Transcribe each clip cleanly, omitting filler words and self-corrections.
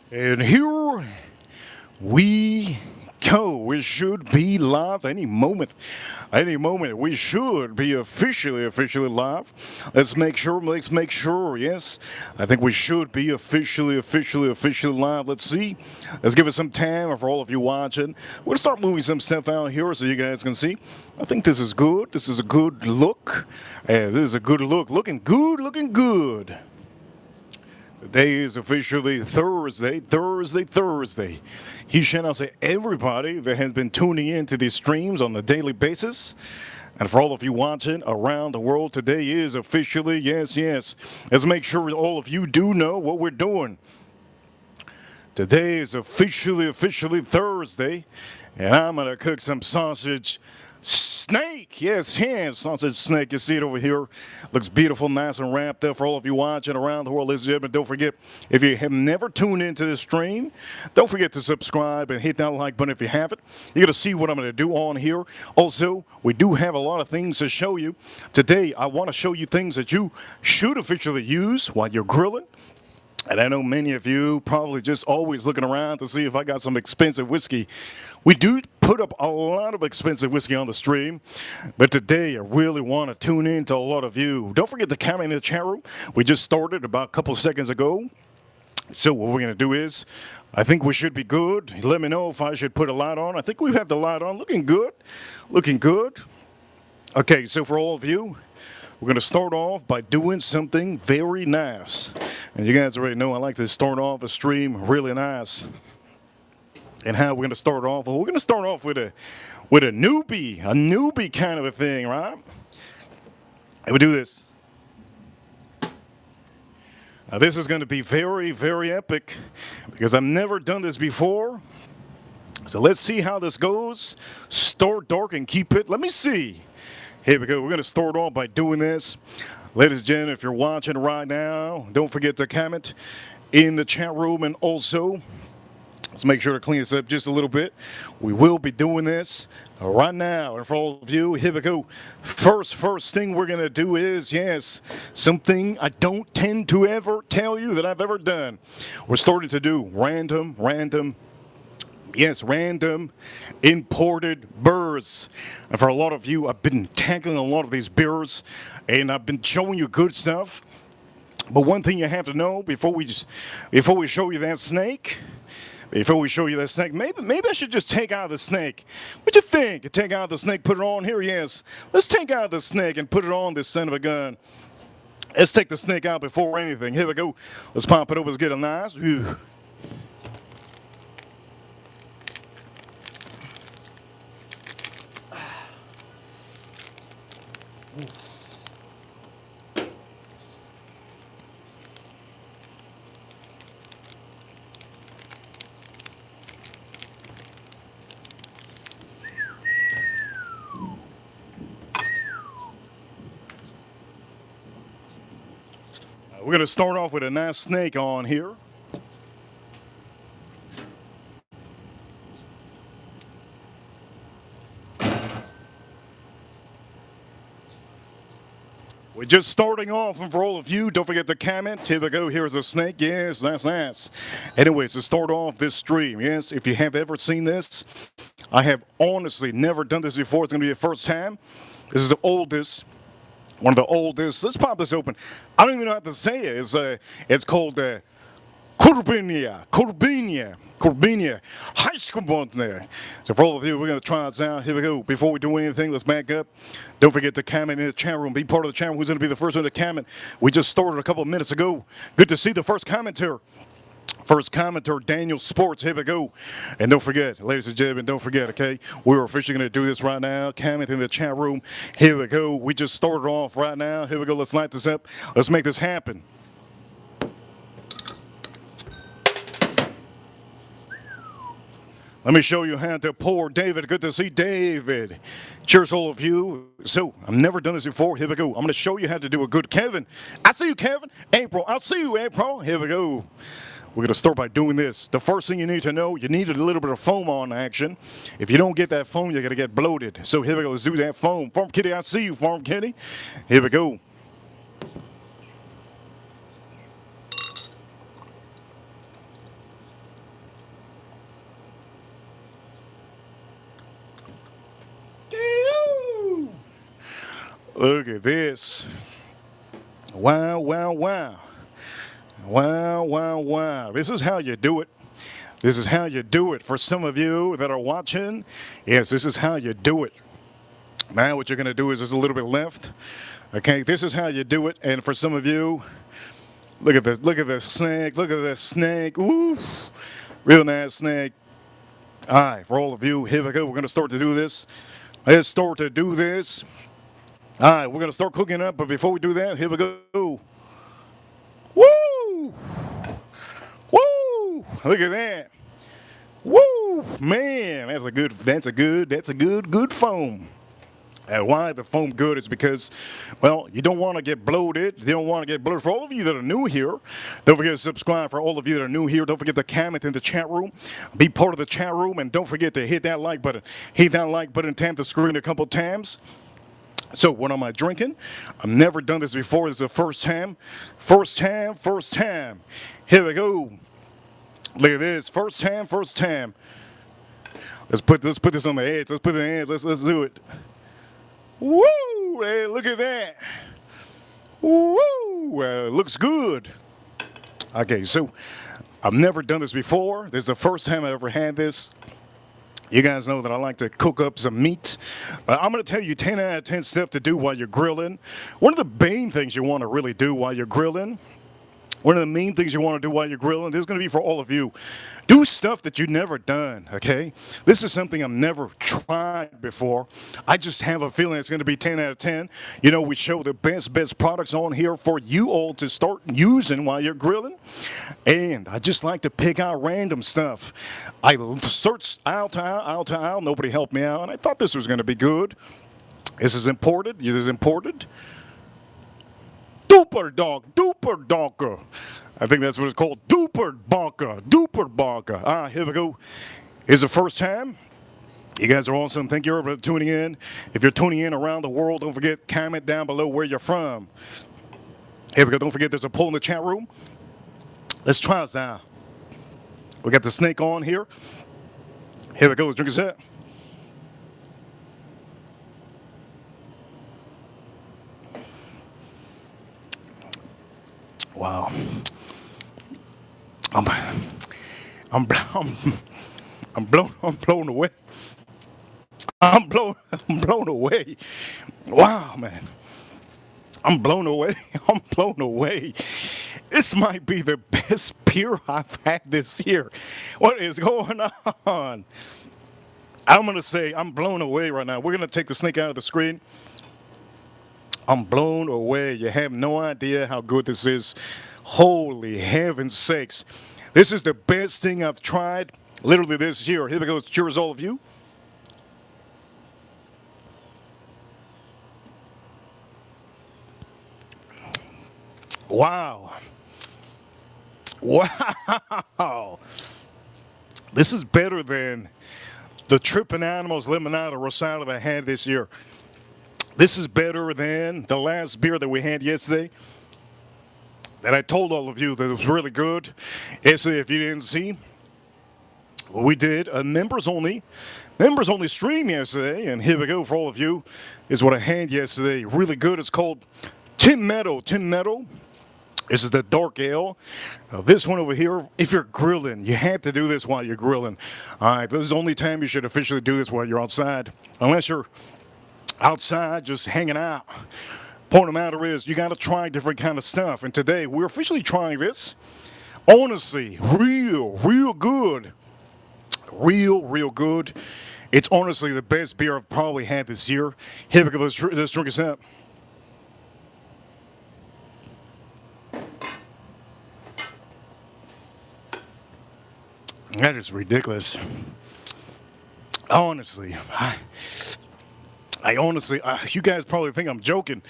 And here we go. We should be live any moment. Any moment. We should be officially live. Let's make sure, yes. I think we should be officially live. Let's see. Let's give it some time for all of you watching. We're gonna start moving some stuff out here so you guys can see. I think this is good. This is a good look. This is a good look. Looking good, looking good. Today is officially Thursday. He shout out to everybody that has been tuning in to these streams on a daily basis. And for all of you watching around the world, today is officially, yes. Let's make sure all of you do know what we're doing. Today is officially Thursday. And I'm going to cook some sausage snake. Yes, sausage snake. You see it over here. Looks beautiful, nice and wrapped up for all of you watching around the world, ladies and gentlemen. Don't forget, if you have never tuned into this stream, don't forget to subscribe and hit that like button if you haven't. You're going to see what I'm going to do on here. Also, we do have a lot of things to show you. Today, I want to show you things that you should officially use while you're grilling. And I know many of you probably just always looking around to see if I got some expensive whiskey. We do put up a lot of expensive whiskey on the stream, but today I really want to tune in to a lot of you. Don't forget to comment in the chat room. We just started about a couple seconds ago. So what we're going to do is, I think we should be good. Let me know if I should put a light on. I think we have the light on. Looking good. Okay, so for all of you, we're going to start off by doing something very nice. And you guys already know I like to start off a stream really nice. And how we're going to start off? Well, we're going to start off with a newbie kind of a thing, right? And we do this. Now this is going to be very epic because I've never done this before. So let's see how this goes. Start dark and keep it. Let me see. Here we go. We're going to start off by doing this. Ladies and gentlemen, if you're watching right now, don't forget to comment in the chat room. And also, let's make sure to clean this up just a little bit. We will be doing this right now. And for all of you, here we go. First thing we're going to do is, yes, something I don't tend to ever tell you that I've ever done. We're starting to do random imported beers. And for a lot of you, I've been tackling a lot of these beers, and I've been showing you good stuff. But one thing you have to know before we show you that snake, maybe I should just take out the snake. What you think? Take out the snake, put it on here? Yes. Let's take out the snake and put it on this son of a gun. Let's take the snake out before anything. Here we go. Let's pop it over. Let's get a nice. Whew. We're going to start off with a nice snake on here. We're just starting off, and for all of you, don't forget to comment. Here we go. Here's a snake. Yes, that's nice. Anyways, to start off this stream, yes, if you have ever seen this, I have honestly never done this before. It's going to be the first time. This is the oldest. One of the oldest. Let's pop this open. I don't even know how to say it. It's called Corbinia. High school there. So for all of you, we're going to try this out. Here we go. Before we do anything, let's back up. Don't forget to comment in the chat room. Be part of the chat room. Who's going to be the first one to comment? We just started a couple of minutes ago. Good to see the first commenter. First commenter, Daniel Sports. Here we go. And don't forget, ladies and gentlemen, don't forget, okay? We're officially going to do this right now. Comment in the chat room. Here we go. We just started off right now. Here we go. Let's light this up. Let's make this happen. Let me show you how to pour. David, good to see David. Cheers, all of you. So, I've never done this before. Here we go. I'm going to show you how to do a good Kevin. I see you, Kevin. April, I'll see you, April. Here we go. We're going to start by doing this. The first thing you need to know, you need a little bit of foam on action. If you don't get that foam, you're going to get bloated. So here we go. Let's do that foam. Farm Kitty, I see you, Farm Kitty. Here we go. Look at this. Wow, wow, wow. Wow, wow, wow. This is how you do it. This is how you do it. For some of you that are watching, yes, this is how you do it. Now what you're going to do is just a little bit left. Okay, this is how you do it. And for some of you, look at this. Look at this snake. Look at this snake. Oof. Real nice snake. All right, for all of you, here we go. We're going to start to do this. Let's start to do this. All right, we're going to start cooking up. But before we do that, here we go. Woo! Woo! Look at that. Woo! Man, that's a good foam. And why the foam good is because, well, you don't want to get bloated. You don't want to get bloated. For all of you that are new here, don't forget to subscribe. For all of you that are new here, don't forget to comment in the chat room. Be part of the chat room, and don't forget to hit that like button. Hit that like button, tap the screen a couple times. So what am I drinking? I've never done this before. This is the first time. First time. Here we go. Look at this. First time. Let's put this on the edge. Let's put it on the edge. Let's do it. Woo! Hey, look at that. Woo! Looks good. Okay, so I've never done this before. This is the first time I ever had this. You guys know that I like to cook up some meat. But I'm going to tell you 10 out of 10 stuff to do while you're grilling. One of the main things you want to really do while you're grilling. One of the main things you want to do while you're grilling, this is going to be for all of you. Do stuff that you've never done, okay? This is something I've never tried before. I just have a feeling it's going to be 10 out of 10. You know, we show the best products on here for you all to start using while you're grilling. And I just like to pick out random stuff. I searched aisle to aisle. Nobody helped me out. And I thought this was going to be good. This is imported. Duper Donker. I think that's what it's called. Duper Bonker. Ah, here we go. It's the first time. You guys are awesome. Thank you for tuning in. If you're tuning in around the world, don't forget, comment down below where you're from. Here we go. Don't forget, there's a poll in the chat room. Let's try this out. We got the snake on here. Here we go. Let's drink a sip. Wow. I'm blown away. I'm blown away. Wow, man. I'm blown away. This might be the best beer I've had this year. What is going on? I'm going to say I'm blown away right now. We're going to take the snake out of the screen. I'm blown away. You have no idea how good this is. Holy heaven's sakes. This is the best thing I've tried literally this year. Here we go. Cheers, all of you. Wow. Wow. This is better than the Trippin' Animals Limonada Rosada that I had this year. This is better than the last beer that we had yesterday that I told all of you that it was really good. Yesterday, if you didn't see, well, we did a members only stream yesterday, and here we go for all of you. Is what I had yesterday. Really good. It's called Tin Meadow. This is the dark ale. This one over here, if you're grilling, you have to do this while you're grilling. All right, this is the only time you should officially do this while you're outside, unless you're outside just hanging out. Point of the matter is, you got to try different kind of stuff. And today, we're officially trying this. Honestly, real good. Real good. It's honestly the best beer I've probably had this year. Here we go, let's drink this up. That is ridiculous. Honestly, I honestly, you guys probably think I'm joking.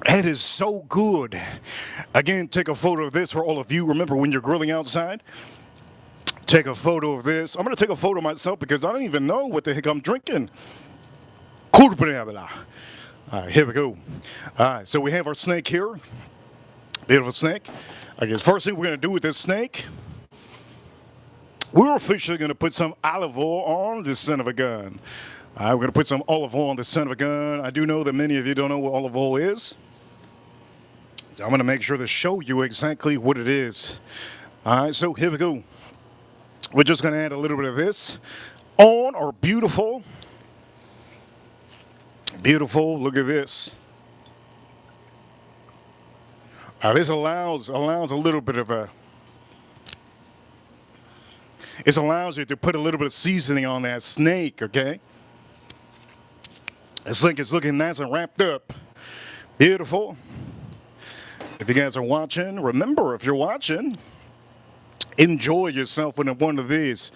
That is so good. Again, take a photo of this for all of you. Remember, when you're grilling outside, take a photo of this. I'm going to take a photo of myself because I don't even know what the heck I'm drinking. All right, here we go. All right, so we have our snake here. Beautiful snake. I guess first thing we're going to do with this snake, we're officially going to put some olive oil on this son of a gun. All right, we're going to put some olive oil on the son of a gun. I do know that many of you don't know what olive oil is. So I'm going to make sure to show you exactly what it is. All right, so here we go. We're just going to add a little bit of this on our beautiful, look at this. This allows a little bit of a, it allows you to put a little bit of seasoning on that snake, okay? It's like it's looking nice and wrapped up. Beautiful. If you guys are watching, remember, if you're watching, enjoy yourself with one of these.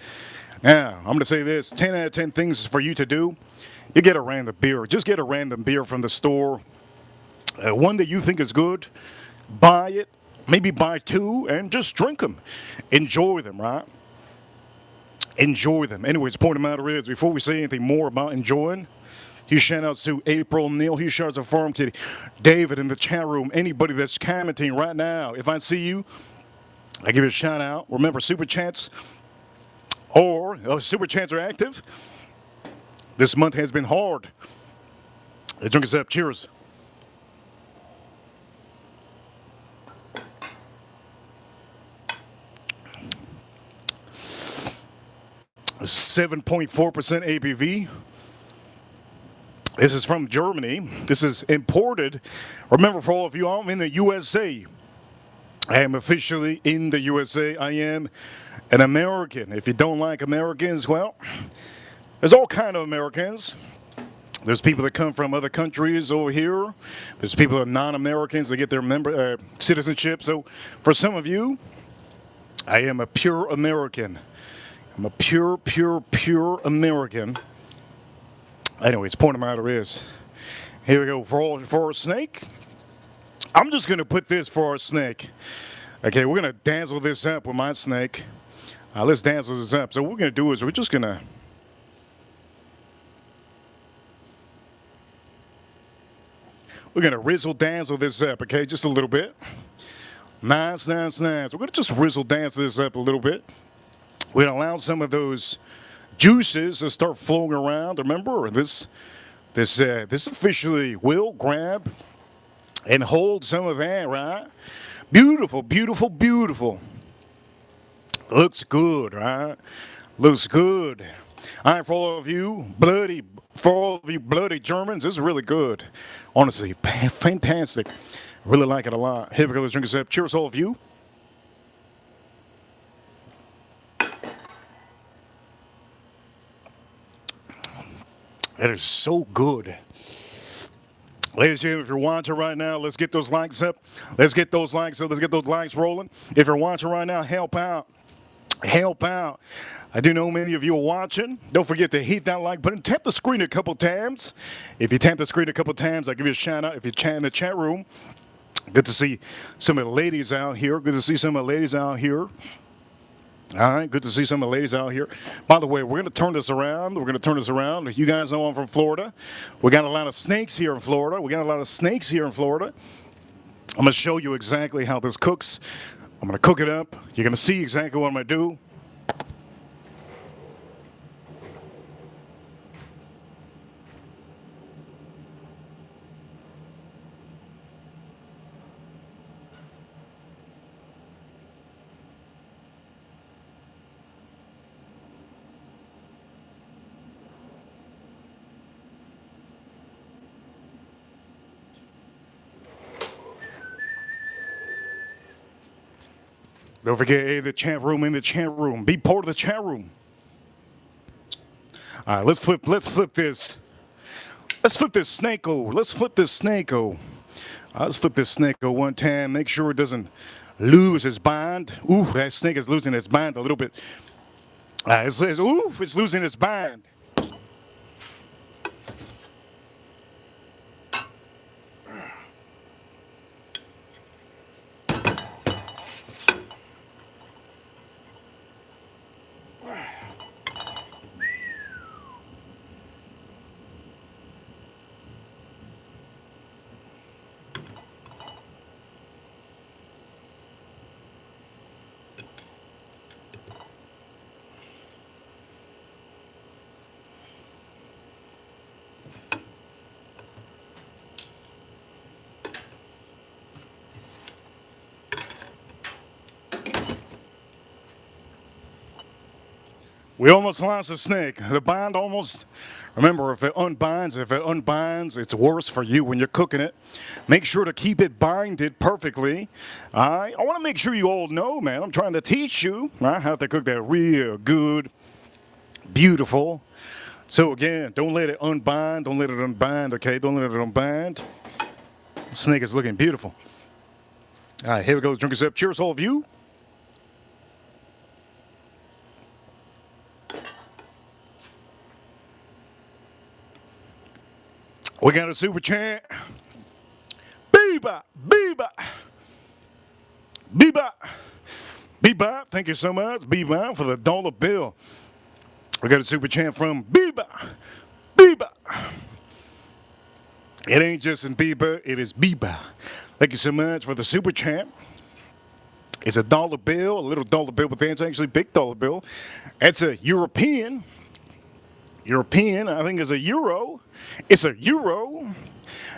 Now, I'm going to say this, 10 out of 10 things for you to do. You get a random beer. Just get a random beer from the store. One that you think is good. Buy it, maybe buy two, and just drink them. Enjoy them, right? Enjoy them. Anyways, the point of the matter is, before we say anything more about enjoying, huge shout outs to April, Neil, huge shout outs to Farm Kitty, David in the chat room, anybody that's commenting right now. If I see you, I give you a shout out. Remember, super chats are active. This month has been hard. Let's drink us up. Cheers. 7.4% ABV. This is from Germany. This is imported. Remember, for all of you, I'm in the USA. I am officially in the USA. I am an American. If you don't like Americans, well, there's all kind of Americans. There's people that come from other countries over here. There's people that are non-Americans that get their citizenship. So for some of you, I am a pure American. I'm a pure American. Anyways, point of the matter is, here we go. For our snake, I'm just going to put this for our snake. Okay, we're going to dazzle this up with my snake. Let's dazzle this up. So what we're going to do is we're just going to... We're going to razzle-dazzle this up, okay, just a little bit. Nice. We're going to just razzle-dazzle this up a little bit. We're going to allow some of those juices to start flowing around. Remember, this officially will grab and hold some of that, right? Beautiful. Looks good, right? Looks good. All right, for all of you bloody Germans, this is really good. Honestly, fantastic. Really like it a lot. Here we go, let's drink this up. Cheers, all of you. That is so good. Ladies and gentlemen, if you're watching right now, let's get those likes up. Let's get those likes rolling. If you're watching right now, help out. I do know many of you are watching. Don't forget to hit that like button. Tap the screen a couple times. If you tap the screen a couple times, I'll give you a shout out. If you chat in the chat room, good to see some of the ladies out here. All right, good to see some of the ladies out here. By the way, we're going to turn this around. You guys know I'm from Florida. We got a lot of snakes here in Florida. I'm going to show you exactly how this cooks. I'm going to cook it up. You're going to see exactly what I'm going to do. Don't forget, hey, the chat room. Be part of the chat room. All right, let's flip this. Let's flip this snake-o. Let's flip this snake-o one time. Make sure it doesn't lose its bind. Ooh, that snake is losing its bind a little bit. It's losing its bind. We almost lost the snake. The bind almost. Remember, if it unbinds, it's worse for you when you're cooking it. Make sure to keep it binded perfectly. All right? I want to make sure you all know, man. I'm trying to teach you how to cook that real good, beautiful. So again, don't let it unbind. Don't let it unbind, okay? Don't let it unbind. The snake is looking beautiful. All right, here we go. Drink a sip. Cheers, all of you. We got a super chat. Beba, Beba, Beba, Beba. Thank you so much, Beba, for the dollar bill. We got a super chat from Beba, Beba. It ain't just in Beba, it is Beba. Thank you so much for the super chat. It's a dollar bill, a little dollar bill, but it's actually a big dollar bill. It's a European, I think it's a euro. It's a euro.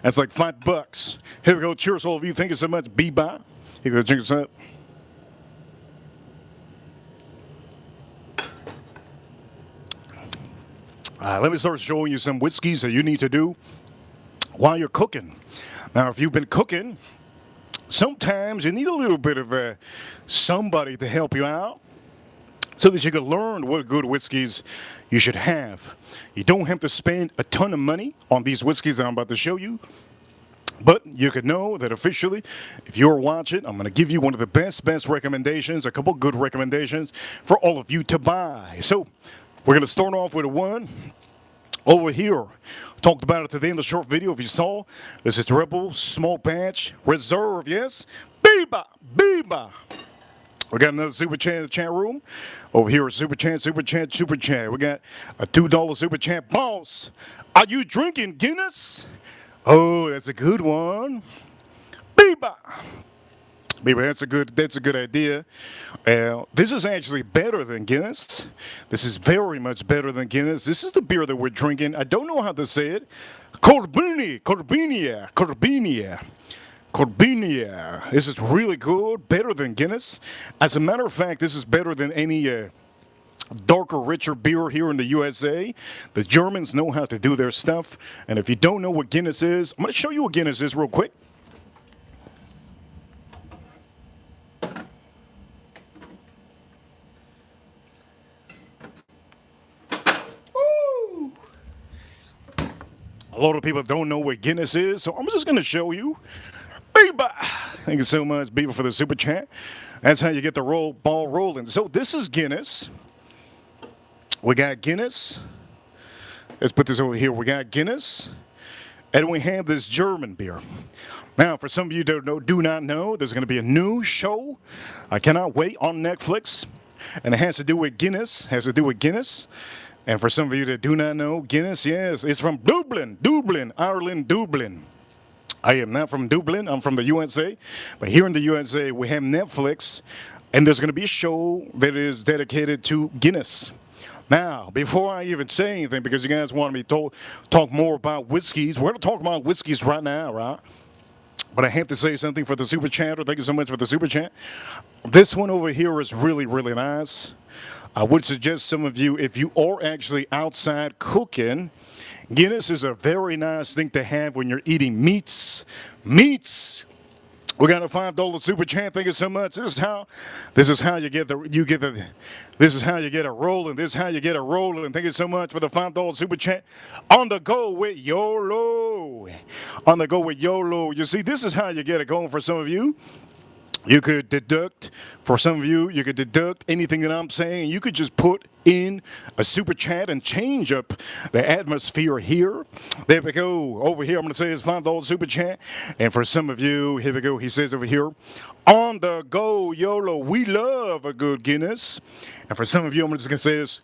That's like $5. Here we go. Cheers, all of you. Thank you so much. Beba. Here we go. Drink this up. Let me start showing you some whiskeys that you need to do while you're cooking. Now, if you've been cooking, sometimes you need a little bit of somebody to help you out, so that you can learn what good whiskeys you should have. You don't have to spend a ton of money on these whiskeys that I'm about to show you, but you can know that officially, if you're watching, I'm going to give you one of the best recommendations, a couple good recommendations for all of you to buy. So we're going to start off with one over here. Talked about it today in the short video. If you saw, this is Rebel Small Batch Reserve. Yes, Beba, Beba. We got another super chat in the chat room. Over here, super chat, super chat, super chat. We got a $2 super chat. Boss, are you drinking Guinness? Oh, that's a good one. Beba. Beba, that's a good idea. This is actually better than Guinness. This is very much better than Guinness. This is the beer that we're drinking. I don't know how to say it. Corbinia. This is really good, better than Guinness. As a matter of fact, this is better than any darker, richer beer here in the USA. The Germans know how to do their stuff. And if you don't know what Guinness is, I'm going to show you what Guinness is real quick. Woo! A lot of people don't know what Guinness is, so I'm just going to show you. Beba. Thank you so much, Beba, for the super chat. That's how you get the ball rolling. So this is Guinness. We got Guinness. Let's put this over here. We got Guinness. And we have this German beer. Now, for some of you that do not know, there's going to be a new show. I cannot wait on Netflix. And it has to do with Guinness. And for some of you that do not know, Guinness, yes, it's from Dublin, Ireland, Dublin. I am not from Dublin, I'm from the USA. But here in the USA, we have Netflix, and there's going to be a show that is dedicated to Guinness. Now, before I even say anything, because you guys want me to talk more about whiskeys, we're going to talk about whiskeys right now, right? But I have to say something for the super chatter. Thank you so much for the super chat. This one over here is really, really nice. I would suggest some of you, if you are actually outside cooking, Guinness is a very nice thing to have when you're eating meats. We got a $5 super chat. Thank you so much. This is how you get a rolling. Thank you so much for the $5 super chat. On the go with YOLO. You see, this is how you get it going for some of you. You could deduct, for some of you, anything that I'm saying. You could just put in a super chat and change up the atmosphere here. There we go. Over here, I'm going to say it's $5 super chat. And for some of you, here we go. He says over here, on the go, YOLO. We love a good Guinness. And for some of you, I'm just going to say this.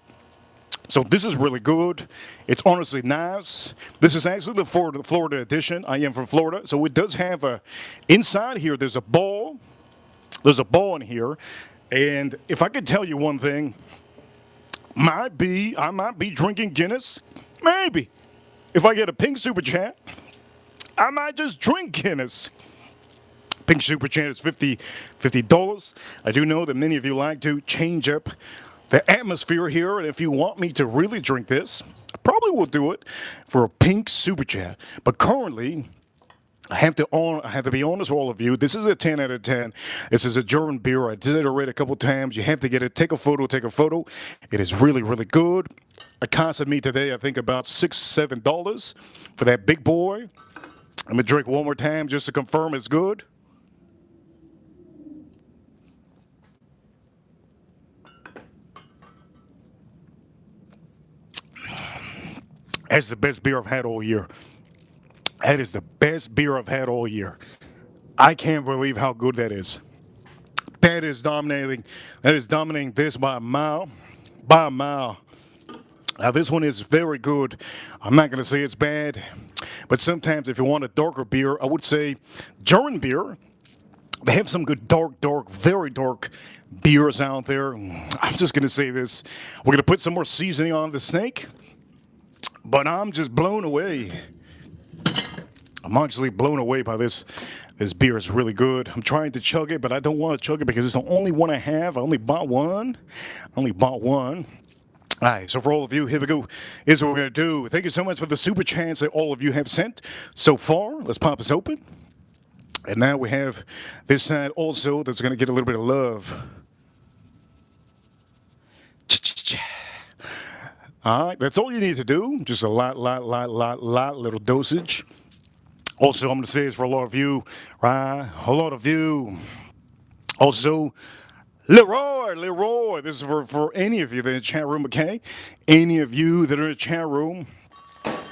So this is really good. It's honestly nice. This is actually the Florida edition. I am from Florida. So it does have inside here, there's a ball. There's a ball in here, and if I could tell you one thing, I might be drinking Guinness, maybe. If I get a pink super chat, I might just drink Guinness. Pink super chat is $50. I do know that many of you like to change up the atmosphere here, and if you want me to really drink this, I probably will do it for a pink super chat. But currently, I have to be honest with all of you. This is a 10 out of 10. This is a German beer. I did it already a couple times. You have to get it. Take a photo. Take a photo. It is really, really good. It costed me today, I think, about $6-7 for that big boy. I'm gonna drink one more time just to confirm it's good. That's the best beer I've had all year. That is the best beer I've had all year. I can't believe how good that is. That is dominating. That is dominating this by a mile. By a mile. Now, this one is very good. I'm not going to say it's bad, but sometimes if you want a darker beer, I would say German beer. They have some good dark, very dark beers out there. I'm just going to say this. We're going to put some more seasoning on the snake, but I'm just blown away. I'm actually blown away by this. This beer is really good. I'm trying to chug it, but I don't want to chug it because it's the only one I have. I only bought one. All right, so for all of you, here we go. Here's what we're going to do. Thank you so much for the super chats that all of you have sent so far. Let's pop this open. And now we have this side also that's going to get a little bit of love. All right, that's all you need to do. Just a lot, little dosage. Also, I'm going to say this for a lot of you, right? A lot of you. Also, Leroy, this is for any of you that are in the chat room, okay? Any of you that are in the chat room,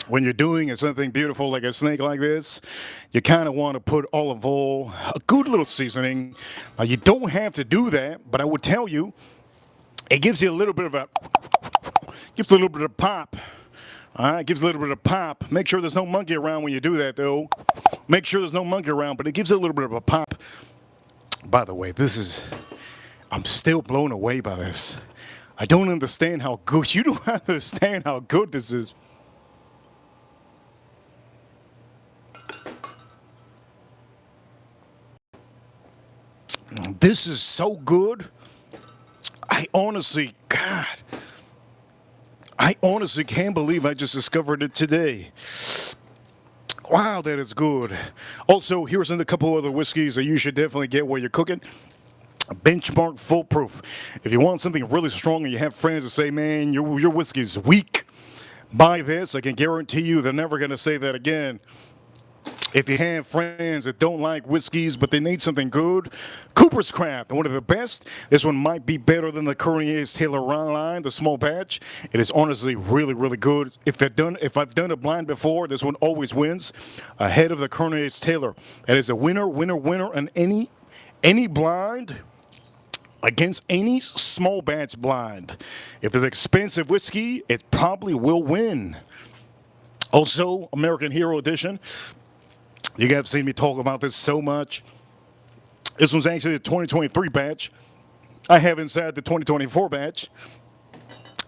when you're doing something beautiful like a snake like this, you kind of want to put olive oil, a good little seasoning. Now, you don't have to do that, but I would tell you, it gives you a little bit of a pop. All right, it gives a little bit of pop. Make sure there's no monkey around when you do that, though. Make sure there's no monkey around, but it gives it a little bit of a pop. By the way, I'm still blown away by this. I don't understand how good, you don't understand how good this is. This is so good. I honestly can't believe I just discovered it today. Wow, that is good. Also, here's a couple other whiskeys that you should definitely get while you're cooking. Benchmark Foolproof. If you want something really strong and you have friends that say, man, your whiskey is weak, buy this. I can guarantee you they're never going to say that again. If you have friends that don't like whiskeys but they need something good, Cooper's Craft, one of the best. This one might be better than the Cornier's Taylor line, the small batch. It is honestly really, really good. If I've done a blind before, this one always wins ahead of the Cornier's Taylor. That is a winner, and any blind against any small batch blind. If it's expensive whiskey, it probably will win. Also, American Hero Edition. You guys have seen me talk about this so much. This one's actually the 2023 batch. I have inside the 2024 batch.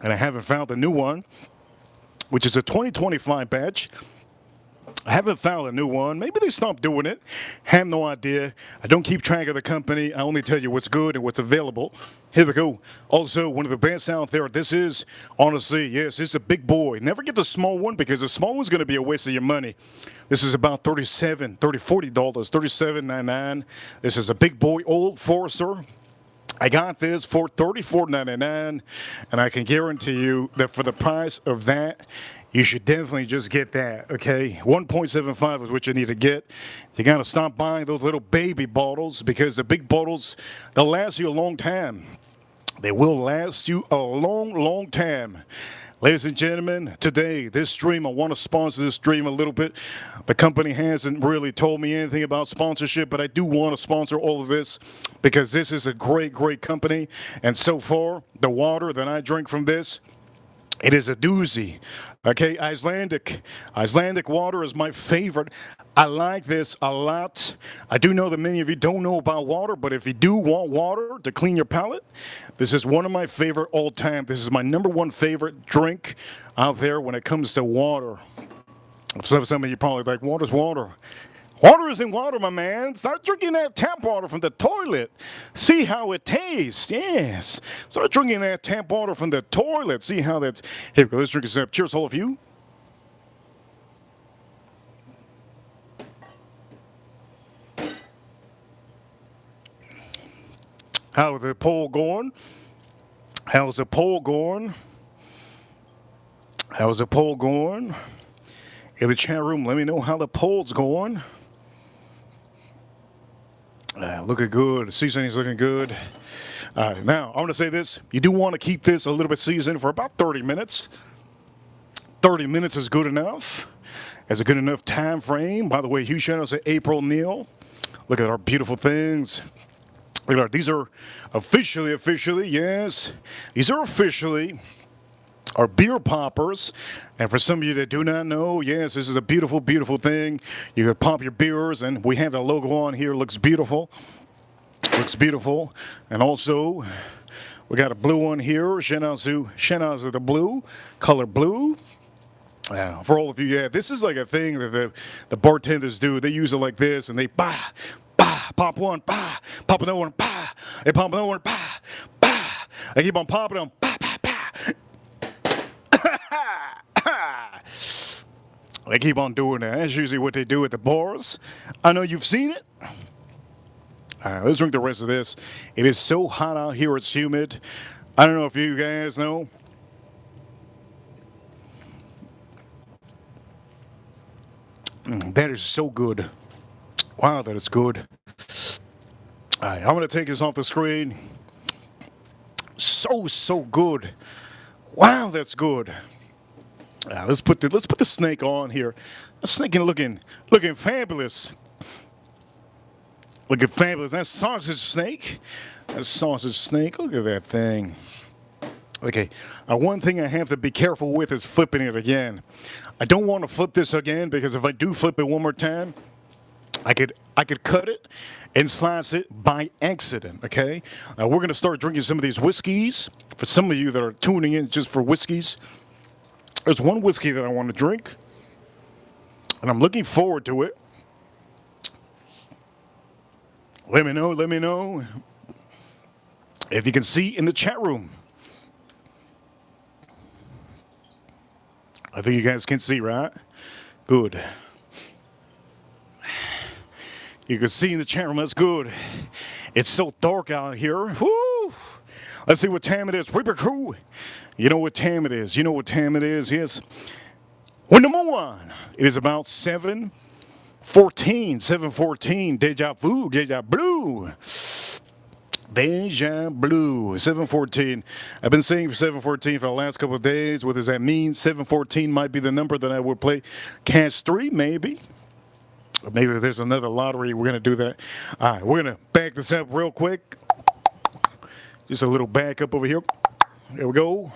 And I haven't found the new one, which is a 2025 batch. I haven't found a new one. Maybe they stopped doing it. Have no idea. I don't keep track of the company. I only tell you what's good and what's available. Here we go. Also, one of the best out there. This is, honestly, yes, it's a big boy. Never get the small one because the small one's going to be a waste of your money. This is about $40, $37.99. This is a big boy, Old Forester. I got this for $34.99, and I can guarantee you that for the price of that, you should definitely just get that, okay? 1.75 is what you need to get. You got to stop buying those little baby bottles because the big bottles, they'll last you a long time. They will last you a long time. Ladies and gentlemen, today, this stream, I want to sponsor this stream a little bit. The company hasn't really told me anything about sponsorship, but I do want to sponsor all of this because this is a great company. And so far, the water that I drink from this, it is a doozy. Okay, Icelandic water is my favorite. I like this a lot. I do know that many of you don't know about water, but if you do want water to clean your palate, this is one of my favorite all time. This is my number one favorite drink out there when it comes to water. Some of you probably like, water's water. Water isn't water, my man. Start drinking that tap water from the toilet. See how it tastes. Yes. Start drinking that tap water from the toilet. See how that's. Here we go. Let's drink a sip. Cheers, all of you. How's the poll going? How's the poll going? How's the poll going? In the chat room, let me know how the poll's going. Looking good. The seasoning's looking good. Now, I want to say this. You do want to keep this a little bit seasoned for about 30 minutes. 30 minutes is good enough. It's a good enough time frame. By the way, huge shout out to April Neal. Look at our beautiful things. Look at our, these are officially, yes. These are officially our beer poppers. And for some of you that do not know, yes, this is a beautiful, beautiful thing. You can pop your beers, and we have the logo on here. Looks beautiful. Looks beautiful. And also, we got a blue one here. Shout out to the blue, color blue. For all of you, yeah, this is like a thing that the bartenders do. They use it like this, and they pop one, pop another one, they pop another one, they keep on popping them, They keep on doing that. That's usually what they do at the bars. I know you've seen it. All right, let's drink the rest of this. It is so hot out here, it's humid. I don't know if you guys know. That is so good. Wow, that is good. All right, I'm going to take this off the screen. So good. Wow, that's good. Let's put the snake on here. The snake is looking fabulous. Looking fabulous. That sausage snake. That sausage snake. Look at that thing. Okay. One thing I have to be careful with is flipping it again. I don't want to flip this again because if I do flip it one more time, I could cut it and slice it by accident, okay? Now we're going to start drinking some of these whiskeys. For some of you that are tuning in just for whiskeys, there's one whiskey that I want to drink, and I'm looking forward to it. Let me know if you can see in the chat room. I think you guys can see, right? Good. You can see in the chat room, that's good. It's so dark out here. Woo! Let's see what time it is. Reaper Crew. You know what time it is. You know what time it is. Yes. When number one, it is about 7:14. Deja vu. Deja blue. Deja blue. 7:14. I've been saying 7:14 for the last couple of days. What does that mean? 7:14 might be the number that I would play. Cast 3, maybe. Maybe if there's another lottery, we're going to do that. All right, we're going to back this up real quick. Just a little back up over here. There we go.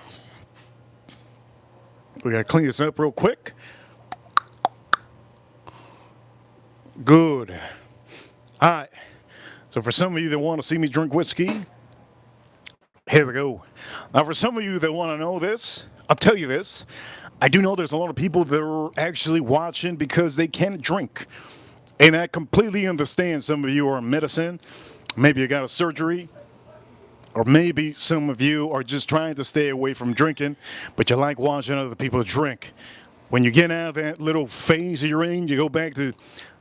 We got to clean this up real quick. Good. All right. So for some of you that want to see me drink whiskey, here we go. Now for some of you that want to know this, I'll tell you this. I do know there's a lot of people that are actually watching because they can't drink. And I completely understand some of you are in medicine. Maybe you got a surgery. Or maybe some of you are just trying to stay away from drinking, but you like watching other people drink. When you get out of that little phase you're in, you go back to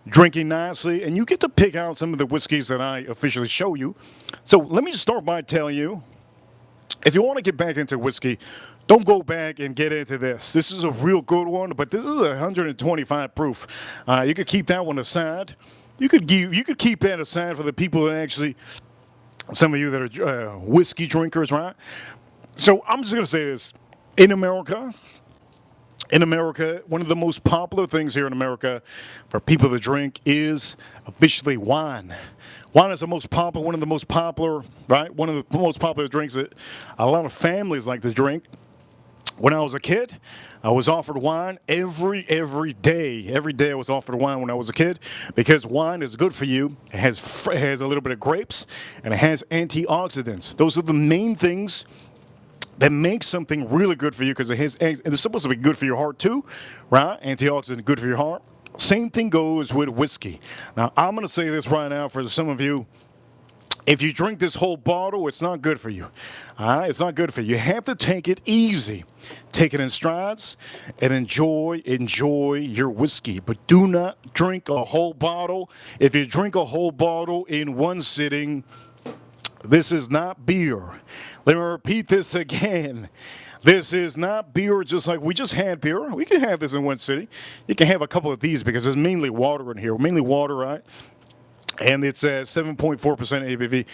drinking nicely, and you get to pick out some of the whiskeys that I officially show you. So let me start by telling you, if you want to get back into whiskey, don't go back and get into this. This is a real good one, but this is 125 proof. You could keep that one aside. You could keep that aside for the people that actually, some of you that are whiskey drinkers, right? So I'm just going to say this. In America, one of the most popular things here in America for people to drink is officially wine. Wine is the most popular, one of the most popular, right? One of the most popular drinks that a lot of families like to drink. When I was a kid, I was offered wine every day. Every day I was offered wine when I was a kid because wine is good for you. It has a little bit of grapes and it has antioxidants. Those are the main things that make something really good for you because it's supposed to be good for your heart too, right? Antioxidant, good for your heart. Same thing goes with whiskey. Now, I'm going to say this right now for some of you. If you drink this whole bottle, it's not good for you. All right, it's not good for you. You have to take it easy. Take it in strides and enjoy your whiskey. But do not drink a whole bottle. If you drink a whole bottle in one sitting, this is not beer. Let me repeat this again. This is not beer, just like we just had beer. We can have this in one sitting. You can have a couple of these because there's mainly water in here. Mainly water, right? And it's at 7.4% ABV.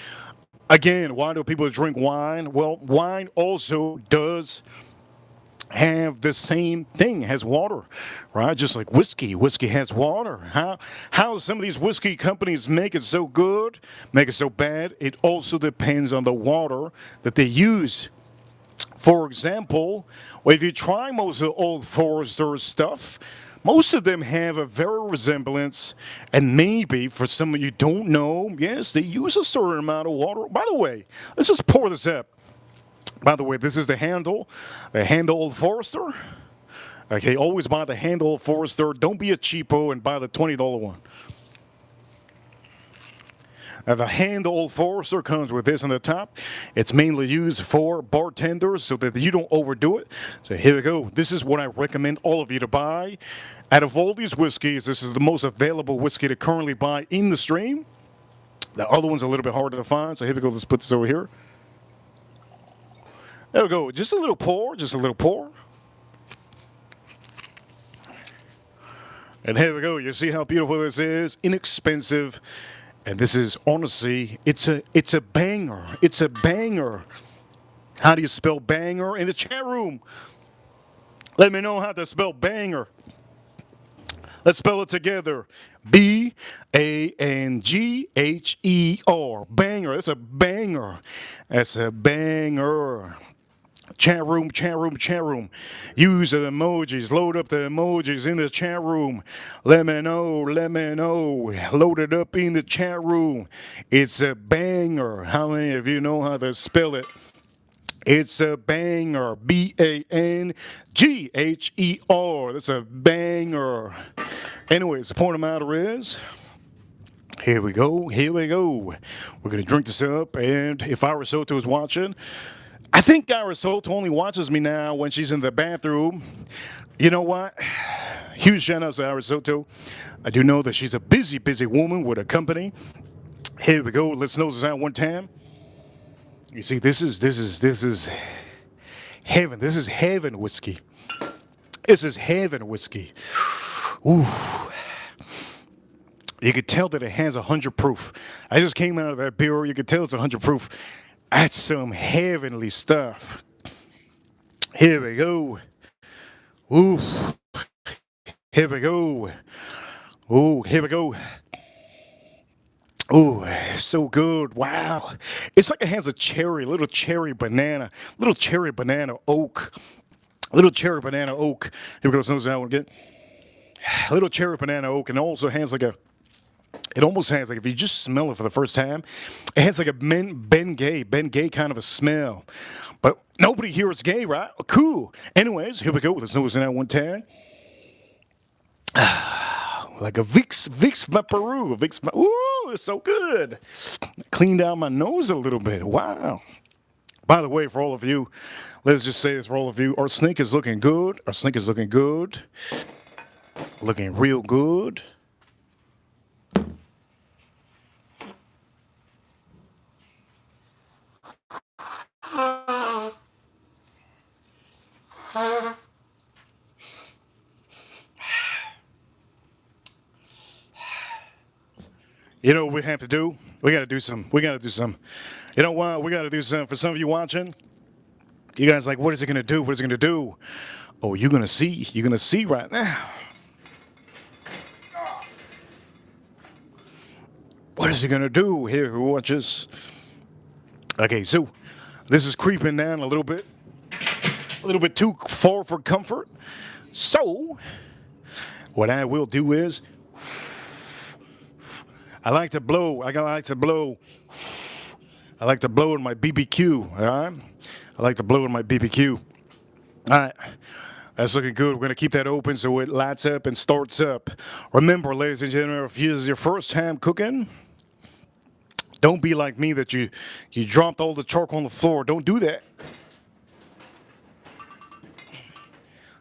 Again, why do people drink wine? Well, wine also does have the same thing, has water, right? Just like whiskey. Whiskey has water. How some of these whiskey companies make it so good, make it so bad, it also depends on the water that they use. For example, if you try most of the Old Forester stuff, most of them have a very resemblance, and maybe for some of you don't know, yes, they use a certain amount of water. By the way, let's just pour this up. By the way, this is the Handle Old Forester. Okay, always buy the Handle Old Forester. Don't be a cheapo and buy the $20 one. Now, the Handle Old Forester comes with this on the top. It's mainly used for bartenders so that you don't overdo it. So here we go. This is what I recommend all of you to buy. Out of all these whiskeys, this is the most available whiskey to currently buy in the stream. The other one's a little bit harder to find. So here we go. Let's put this over here. There we go. Just a little pour. Just a little pour. And here we go. You see how beautiful this is? Inexpensive. And this is, honestly, it's a banger. It's a banger. How do you spell banger? In the chat room, let me know how to spell banger. Let's spell it together. B-A-N-G-H-E-R. Banger. That's a banger. That's a banger. Chat room, chat room, chat room. Use the emojis. Load up the emojis in the chat room. Let me know, let me know. Load it up in the chat room. It's a banger. How many of you know how to spell it? It's a banger. B-A-N-G-H-E-R. That's a banger. Anyways, the point of the matter is, here we go, here we go. We're going to drink this up, and if Arisoto is watching, I think Arisoto only watches me now when she's in the bathroom. You know what? Huge shout out to Arisoto. I do know that she's a busy, busy woman with a company. Here we go. Let's nose this out one time. You see, this is heaven. This is heaven whiskey. This is heaven whiskey. Ooh. You could tell that it has 100 proof. I just came out of that beer. You could tell it's 100 proof. That's some heavenly stuff. Here we go. Ooh. Here we go. Ooh, here we go. Ooh, so good. Wow. It's like it has a cherry, little cherry banana oak. Little cherry banana oak. Here we go. Let's that one again. Little cherry banana oak, and also has like it almost has, like, if you just smell it for the first time, it has like a Ben Gay kind of a smell. But nobody here is gay, right? Cool. Anyways, here we go. Let's nose in that one time. Like a Vicks Vaporub. Ooh, it's so good. Cleaned out my nose a little bit. Wow. By the way, for all of you, let's just say this for all of you. Our snake is looking good. Our snake is looking good. Looking real good. You know what we have to do? We got to do some. You know what? We got to do some. For some of you watching, you guys like, what is it going to do? What is it going to do? Oh, you're going to see. You're going to see right now. What is it going to do? Here, who watches? Okay, so this is creeping down a little bit too far for comfort. So, what I will do is, I like to blow in my BBQ, all right? I like to blow in my BBQ. All right, That's looking good. We're going to keep that open so it lights up and starts up. Remember, ladies and gentlemen, if this is your first time cooking, don't be like me that you dropped all the charcoal on the floor. Don't do that.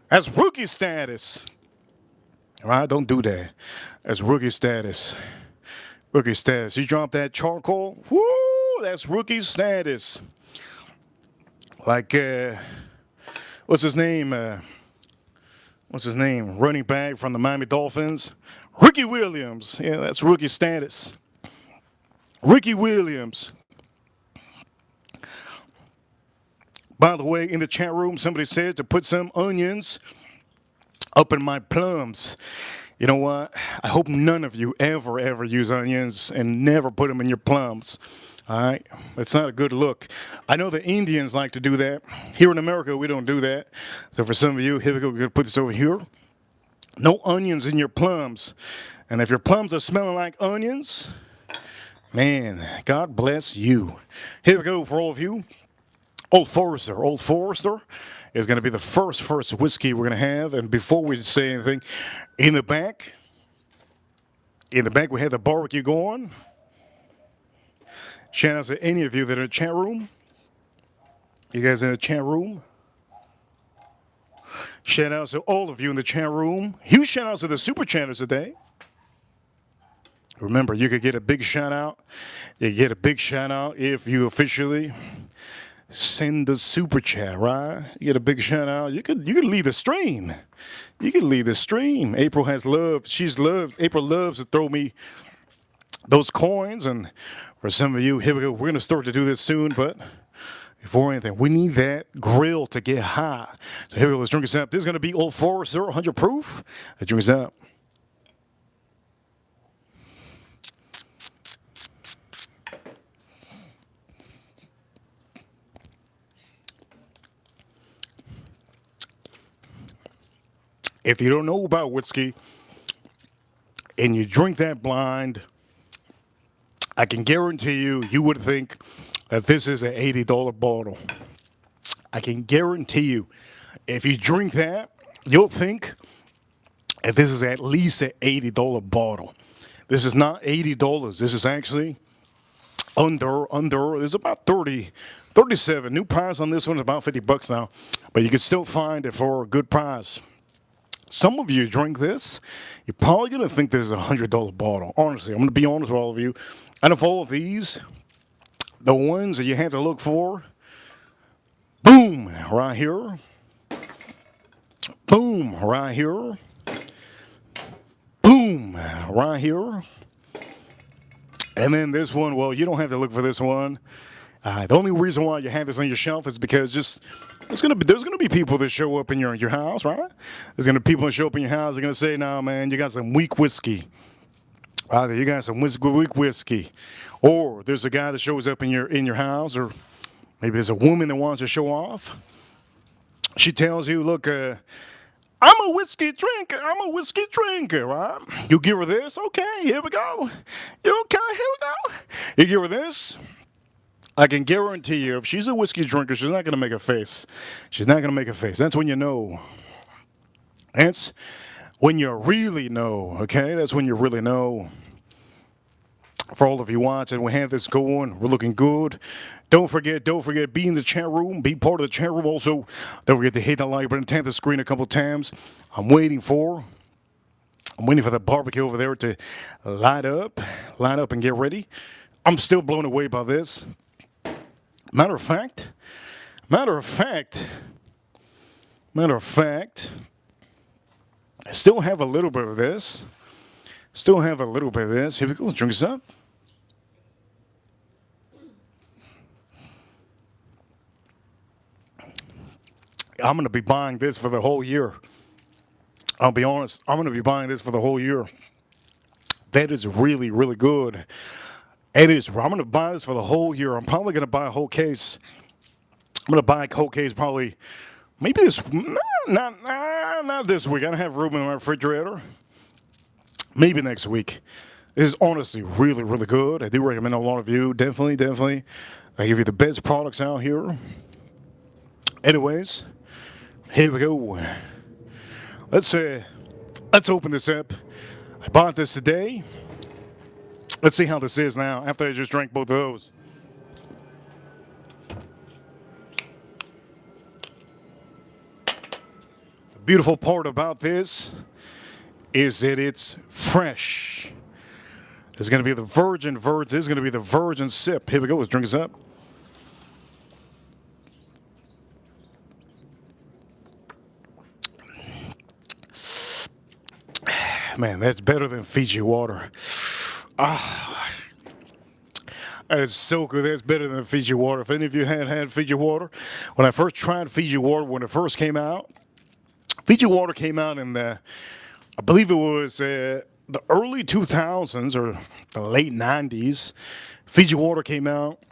That's rookie status. All right, don't do that. That's rookie status. Rookie status. You drop that charcoal, whoo, that's rookie status. Like, what's his name? What's his name? Running back from the Miami Dolphins. Ricky Williams. Yeah, that's rookie status. Ricky Williams. By the way, in the chat room, somebody said to put some onions up in my plums. You know what? I hope none of you ever use onions and never put them in your plums. All right? It's not a good look. I know the Indians like to do that. Here in America, we don't do that. So for some of you, here we go. We're going to put this over here. No onions in your plums. And if your plums are smelling like onions, man, God bless you. Here we go for all of you. Old Forester. Old Forester is going to be the first whiskey we're going to have. And before we say anything, in the back, we have the barbecue going. Shout out to any of you that are in the chat room. You guys in the chat room? Shout out to all of you in the chat room. Huge shout out to the super chatters today. Remember, you could get a big shout out. You get a big shout out if you officially send the super chat, right? You get a big shout out. You could lead the stream. You could lead the stream. April loves to throw me those coins. And for some of you, here we go. We're going to start to do this soon, but before anything, we need that grill to get hot. So here we go. Let's drink this up. This is going to be Old Forester 100 proof. Let's drink this up. If you don't know about whiskey and you drink that blind, I can guarantee you would think that this is an $80 bottle. I can guarantee you, if you drink that, you'll think that this is at least an $80 bottle. This is not $80. This is actually under. There's about 37. New price on this one is about $50 now, but you can still find it for a good price. Some of you drink this, you're probably going to think this is a $100 bottle. Honestly, I'm going to be honest with all of you. Out of all of these, the ones that you have to look for, boom, right here. Boom, right here. Boom, right here. And then this one, well, you don't have to look for this one. The only reason why you have this on your shelf is because there's gonna be people that show up in your house, right? There's gonna be people that show up in your house. They're gonna say, "No, man, you got some weak whiskey. You got some weak whiskey." Or there's a guy that shows up in your house, or maybe there's a woman that wants to show off. She tells you, "Look, I'm a whiskey drinker. I'm a whiskey drinker, right?" You give her this. Okay, here we go. You okay? Here we go. You give her this. I can guarantee you, if she's a whiskey drinker, she's not going to make a face. She's not going to make a face. That's when you know. That's when you really know, okay? That's when you really know. For all of you watching, we have this going. We're looking good. Don't forget, be in the chat room. Be part of the chat room also. Don't forget to hit that like button, tap the screen a couple times. I'm waiting for the barbecue over there to light up and get ready. I'm still blown away by this. Matter of fact, I still have a little bit of this. Here we go. Let's drink this up. I'm going to be buying this for the whole year. I'll be honest. I'm going to be buying this for the whole year. That is really, really good. It is. I'm going to buy this for the whole year. I'm probably going to buy a whole case. I'm going to buy a whole case probably, maybe this, not this week. I don't have room in my refrigerator. Maybe next week. This is honestly really, really good. I do recommend a lot of you. Definitely. I give you the best products out here. Anyways, here we go. Let's let's open this up. I bought this today. Let's see how this is now after I just drank both of those. The beautiful part about this is that it's fresh. It's going to be the virgin. This is going to be the virgin sip. Here we go. Let's drink this up. Man, that's better than Fiji water. Ah, that is so good. That's better than Fiji water. If any of you had Fiji water, when I first tried Fiji water, when it first came out, Fiji water came out in the, I believe it was the early 2000s or the late 90s. Fiji water came out.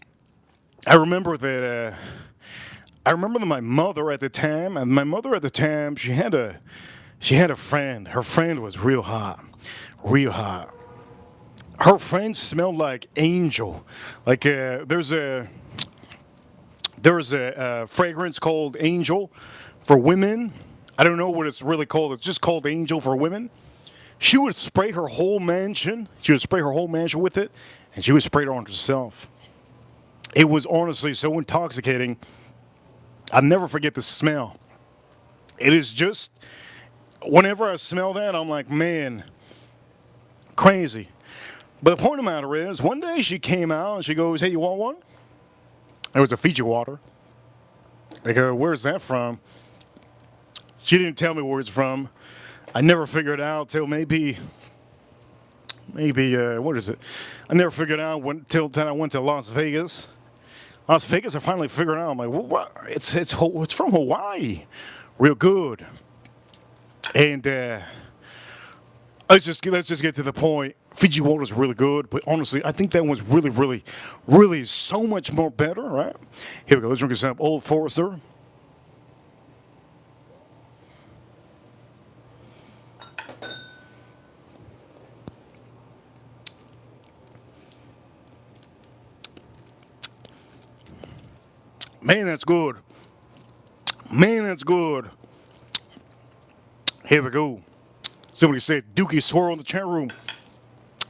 I remember that. I remember that my mother at the time, she had a friend. Her friend was real hot, real hot. Her friend smelled like angel. Like there's a fragrance called Angel for women. I don't know what it's really called. It's just called Angel for women. She would spray her whole mansion. She would spray her whole mansion with it, and she would spray it on herself. It was honestly so intoxicating. I'll never forget the smell. It is just, whenever I smell that, I'm like, man, crazy. But the point of the matter is, one day she came out and she goes, hey, you want one? It was a Fiji water. I go, where's that from? She didn't tell me where it's from. I never figured it out till maybe, what is it? I never figured it out until I went to Las Vegas. Las Vegas, I finally figured it out. I'm like, what? It's from Hawaii. Real good. And let's just get to the point. Fiji water is really good, but honestly, I think that one's really so much more better, right? Here we go. Let's drink this up. Old Forester. Man, that's good. Man, that's good. Here we go. Somebody said Dookie swirl in the chat room.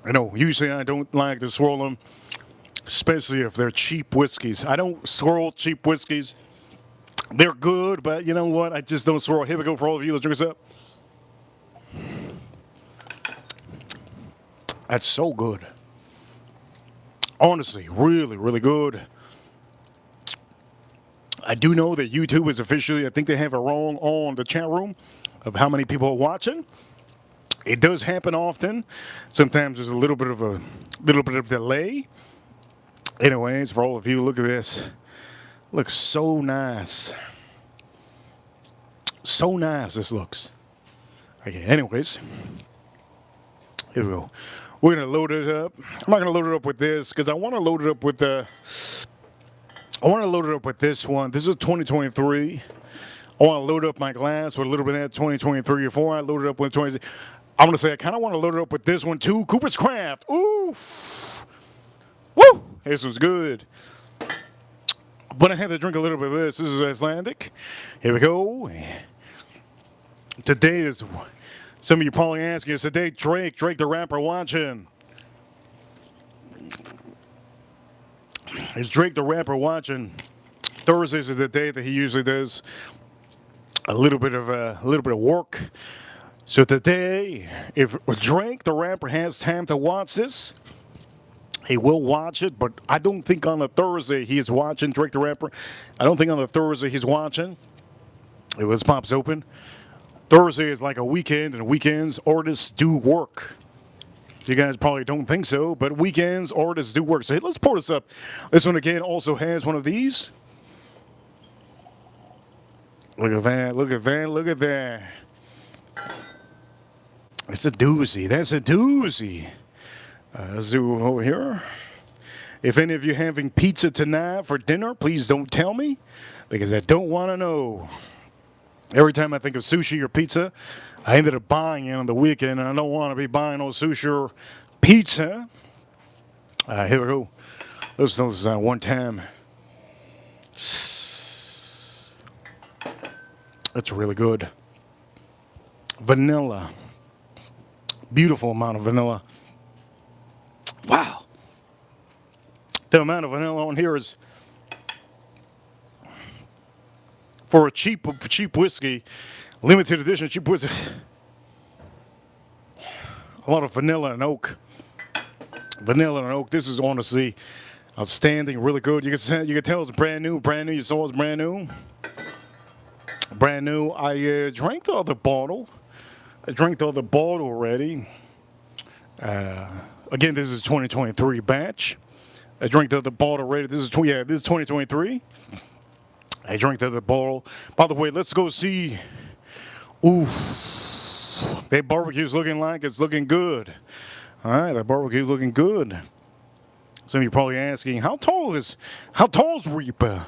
I know, usually I don't like to swirl them, especially if they're cheap whiskeys. I don't swirl cheap whiskeys. They're good, but you know what? I just don't swirl. Here we go for all of you. Let's drink this up. That's so good. Honestly, really good. I do know that YouTube is officially, I think they have it wrong on the chat room of how many people are watching. It does happen often. Sometimes there's a little bit of delay. Anyways, for all of you, look at this. Looks so nice. So nice this looks. Okay, anyways. Here we go. We're going to load it up. I'm not going to load it up with this because I want to load it up with this one. This is 2023. I want to load up my glass with a little bit of that 2023 before I load it up with 20. I'm going to say I kind of want to load it up with this one too. Cooper's Craft. Oof. Woo! This was good. But I had to drink a little bit of this. This is Icelandic. Here we go. Today is, some of you probably asking, is today Drake the rapper watching? Is Drake the rapper watching? Thursdays is the day that he usually does a little bit of work. So today, if Drake the rapper has time to watch this, he will watch it. But I don't think on the Thursday he is watching Drake the rapper. I don't think on the Thursday he's watching. If this pops open, Thursday is like a weekend, and weekends artists do work. You guys probably don't think so, but weekends artists do work. So hey, let's pour this up. This one again also has one of these. Look at that, look at that, look at that. It's a doozy. That's a doozy. Let's do over here. If any of you having pizza tonight for dinner, please don't tell me because I don't want to know. Every time I think of sushi or pizza, I ended up buying it on the weekend, and I don't want to be buying no sushi or pizza. Here we go. This is one time. It's really good. vanilla. Beautiful amount of vanilla. Wow. The amount of vanilla on here is, for a cheap whiskey, limited edition cheap whiskey, a lot of vanilla and oak. Vanilla and oak. This is honestly outstanding, really good. You can tell it's brand new. Brand new. You saw it's brand new. Brand new. I drank the other bottle. I drank the other bottle already. Again, this is 2023 batch. I drank the other bottle already. This is 2023. I drank the other bottle. By the way, let's go see. Oof, that barbecue's looking like it's looking good. All right, that barbecue's looking good. Some of you are probably asking, how tall is Reaper?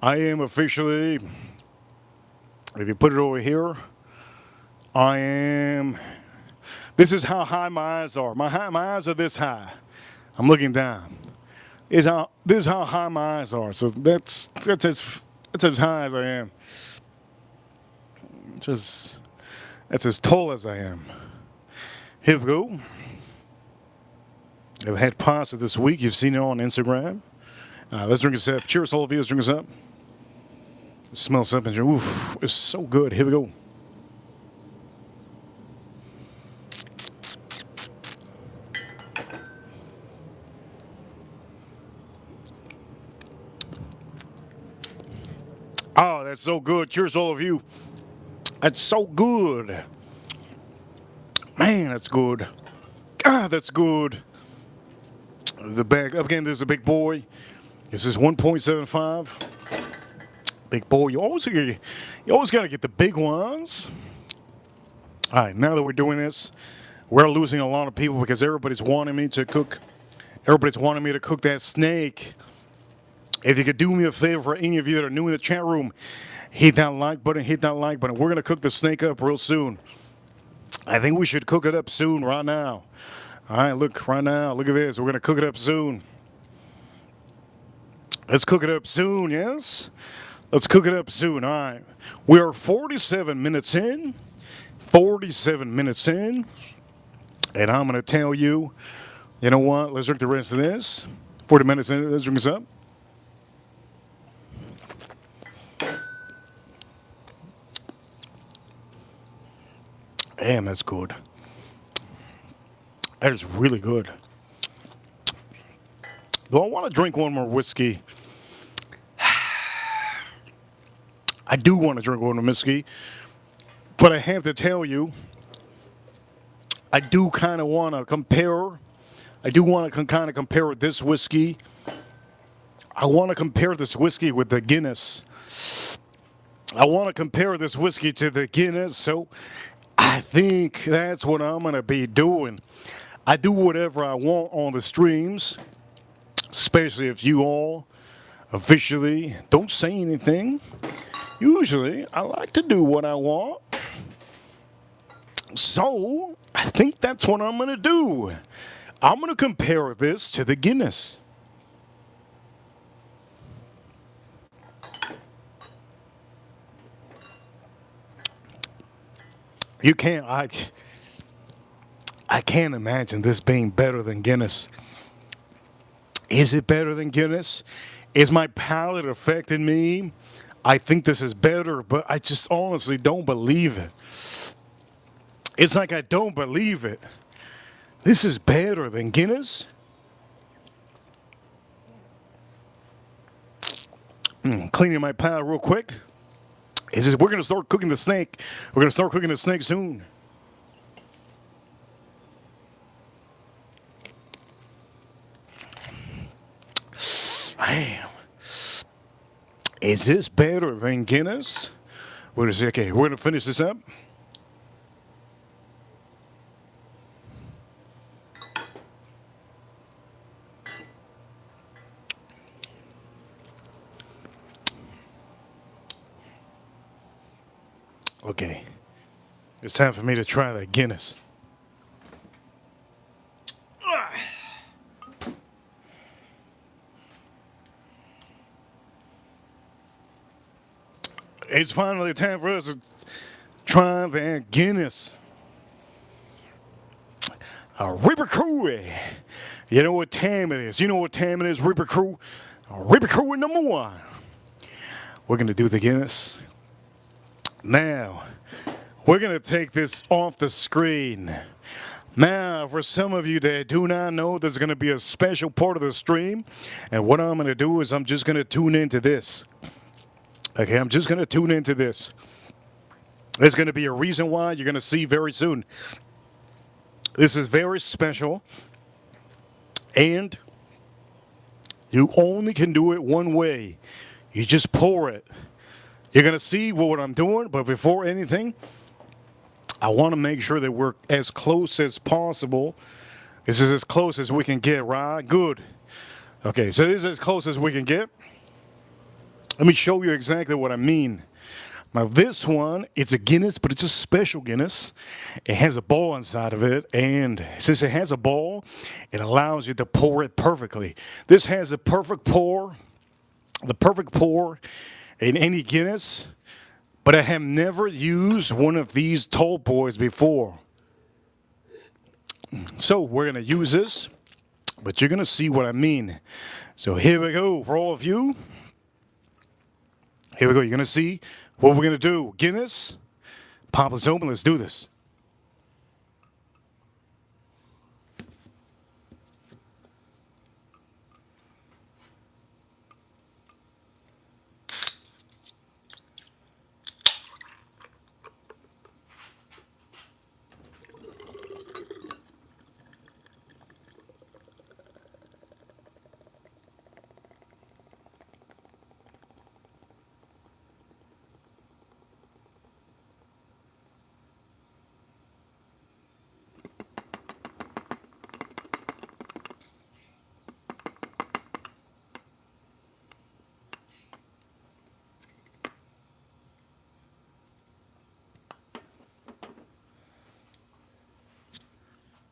I am officially, if you put it over here, I am. This is how high my eyes are. My eyes are this high. I'm looking down. This is how high my eyes are. So that's as high as I am. That's as tall as I am. Here we go. I've had pasta this week. You've seen it on Instagram. Let's drink a up. Cheers, all of you. Let's drink us up. It smells something. Oof, it's so good. Here we go. Oh, that's so good. Cheers, all of you. That's so good. Man, that's good. God, that's good. The bag, again, this is a big boy. This is 1.75. Big boy. You always got to get the big ones. All right, now that we're doing this, we're losing a lot of people because everybody's wanting me to cook. Everybody's wanting me to cook that snake. If you could do me a favor, for any of you that are new in the chat room, hit that like button, hit that like button. We're going to cook the snake up real soon. I think we should cook it up soon, right now. All right, look, right now, look at this. We're going to cook it up soon. Let's cook it up soon, yes? Let's cook it up soon, all right. We are 47 minutes in. 47 minutes in. And I'm going to tell you, you know what? Let's drink the rest of this. 40 minutes in, let's drink this up. Damn, that's good. That is really good. Do I want to drink one more whiskey? I do want to drink one more whiskey, but I have to tell you, I do kind of want to compare. I do want to kind of compare this whiskey. I want to compare this whiskey with the Guinness. I want to compare this whiskey to the Guinness, so I think that's what I'm going to be doing. I do whatever I want on the streams, especially if you all officially don't say anything. Usually, I like to do what I want. So, I think that's what I'm going to do. I'm going to compare this to the Guinness. You can't, I can't imagine this being better than Guinness. Is it better than Guinness? Is my palate affecting me? I think this is better, but I just honestly don't believe it. It's like I don't believe it. This is better than Guinness? Cleaning my palate real quick. We're going to start cooking the snake. We're going to start cooking the snake soon. Damn. Is this better than Guinness? We're going to say, okay, we're going to finish this up. Okay, it's time for me to try that Guinness. It's finally time for us to try that Guinness. Reaper Crew. You know what time it is. You know what time it is, Reaper Crew. Reaper Crew number one. We're going to do the Guinness. Now, we're going to take this off the screen. Now, for some of you that do not know, there's going to be a special part of the stream. And what I'm going to do is I'm just going to tune into this. Okay, I'm just going to tune into this. There's going to be a reason why you're going to see very soon. This is very special. And you only can do it one way. You just pour it. You're going to see what I'm doing. But before anything, I want to make sure that we're as close as possible. This is as close as we can get, right? Good. Okay, so this is as close as we can get. Let me show you exactly what I mean. Now this one, it's a Guinness, but it's a special Guinness. It has a ball inside of it, and since it has a ball, it allows you to pour it perfectly. This has the perfect pour in any Guinness, but I have never used one of these tall boys before. So we're going to use this, but you're going to see what I mean. So here we go for all of you. Here we go. You're going to see what we're going to do. Guinness, pop this open. Let's do this.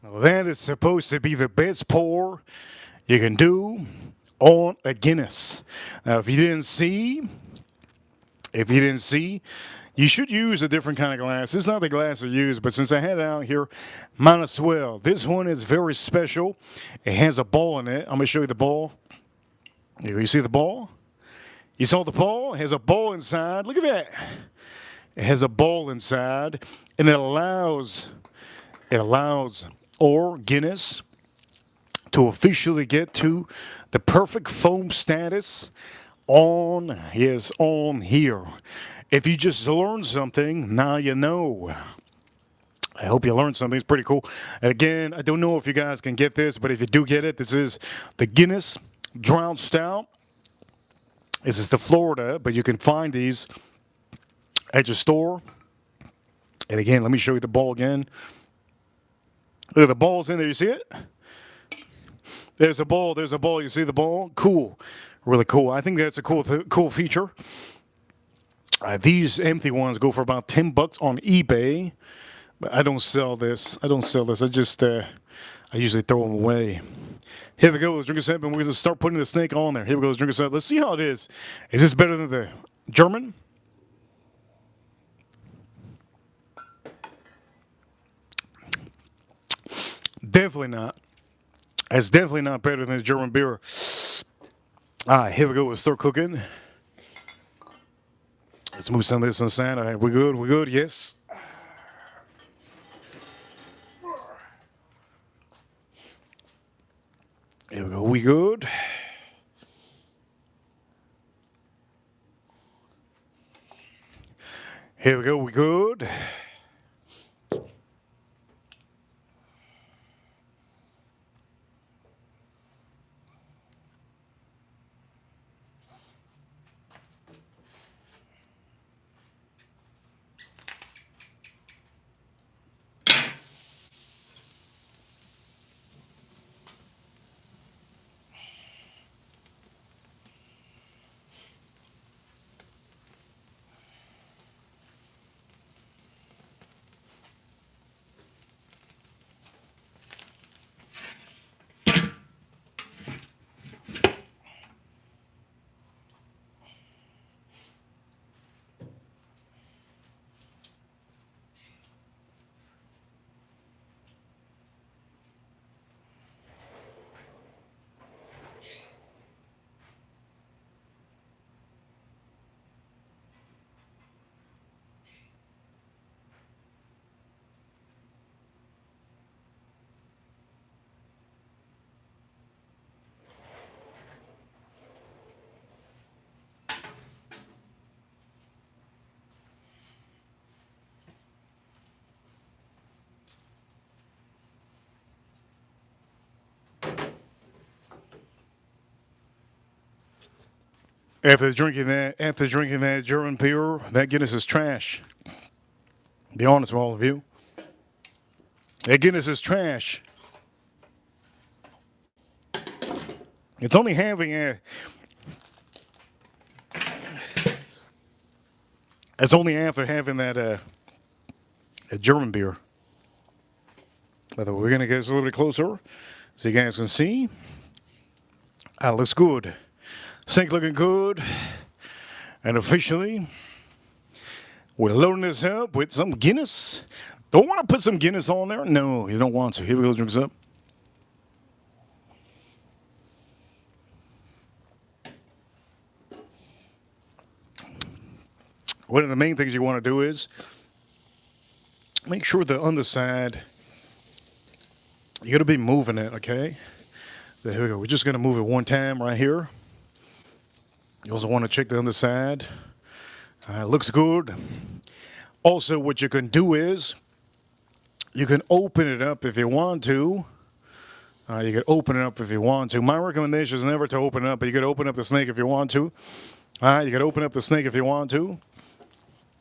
Now that is supposed to be the best pour you can do on a Guinness. Now, if you didn't see, you should use a different kind of glass. It's not the glass I use, but since I had it out here, might as well. This one is very special. It has a ball in it. I'm going to show you the ball. Here, you see the ball? You saw the ball? It has a ball inside. Look at that. It has a ball inside, and it allows or Guinness to officially get to the perfect foam status on here. If you just learned something, now you know. I hope you learned something. It's pretty cool. And again, I don't know if you guys can get this, but if you do get it, this is the Guinness Drowned Stout. This is the Florida, but you can find these at your store. And again, let me show you the ball again. Look at the balls in there. You see it? There's a ball. There's a ball. You see the ball? Cool. Really cool. I think that's a cool feature. These empty ones go for about $10 on eBay. But I don't sell this. I just, I usually throw them away. Here we go. Let's drink a sip, and we're going to start putting the snake on there. Here we go. Let's drink a sip. Let's see how it is. Is this better than the German? Definitely not. It's definitely not better than the German beer. All right, here we go. Let's start cooking. Let's move some of this inside. All right, we're good. We're good. Yes. Here we go. We good. Here we go. We good. After drinking that German beer, that Guinness is trash. Be honest with all of you. That Guinness is trash. It's only having a. It's only after having that a German beer. By the way, we're gonna get this a little bit closer so you guys can see. Looks good. Sink looking good. And officially, we're loading this up with some Guinness. Don't want to put some Guinness on there? No, you don't want to. Here we go, drinks up. One of the main things you want to do is make sure the underside, you got to be moving it, okay? So here we go. We're just going to move it one time right here. You also want to check the underside. Looks good. Also, what you can do is you can open it up if you want to. You can open it up if you want to. My recommendation is never to open it up, but you can open up the snake if you want to. You can open up the snake if you want to.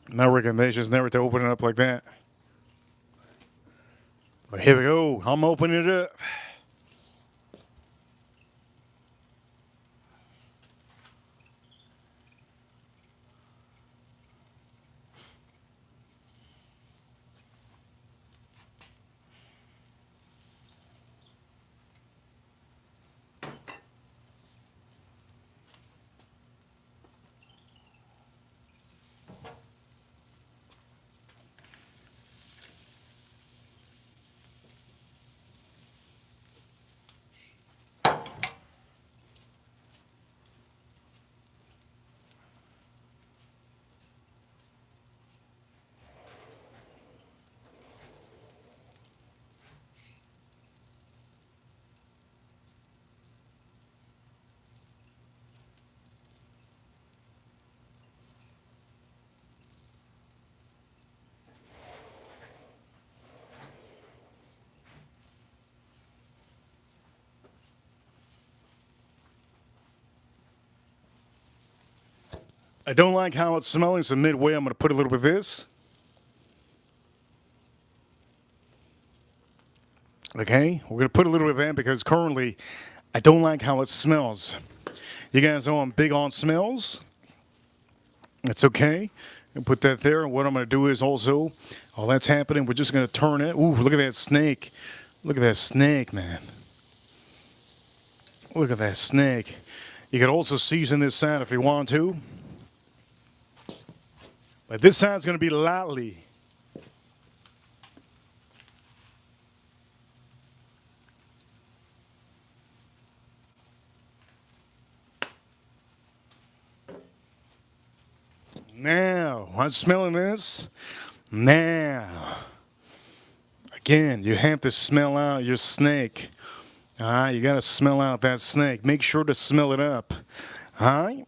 My recommendation is never to open it up like that. But here we go. I'm opening it up. I don't like how it's smelling, so midway I'm going to put a little bit of this. Okay, we're going to put a little bit of that because currently I don't like how it smells. You guys know I'm big on smells. It's okay. And put that there. And what I'm going to do is also, while that's happening, we're just going to turn it. Ooh, look at that snake. Look at that snake, man. Look at that snake. You can also season this side if you want to. But this side's going to be lightly. Now, I'm smelling this. Now, again, you have to smell out your snake. All right, you got to smell out that snake. Make sure to smell it up. All right.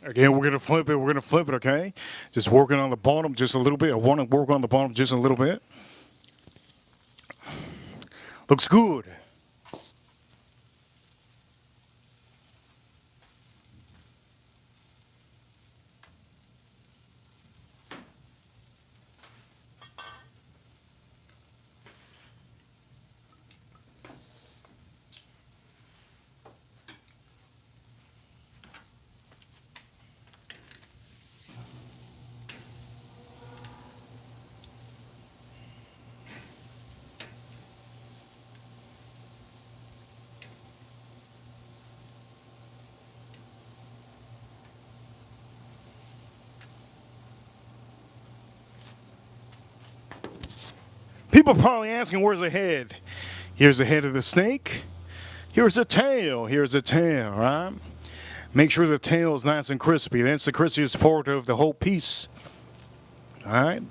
Again, we're gonna flip it. We're gonna flip it. Okay, just working on the bottom just a little bit. I want to work on the bottom just a little bit. Looks good. People probably asking, where's the head? Here's the head of the snake. Here's the tail. Here's the tail, right? Make sure the tail is nice and crispy. That's the crispiest part of the whole piece. All right.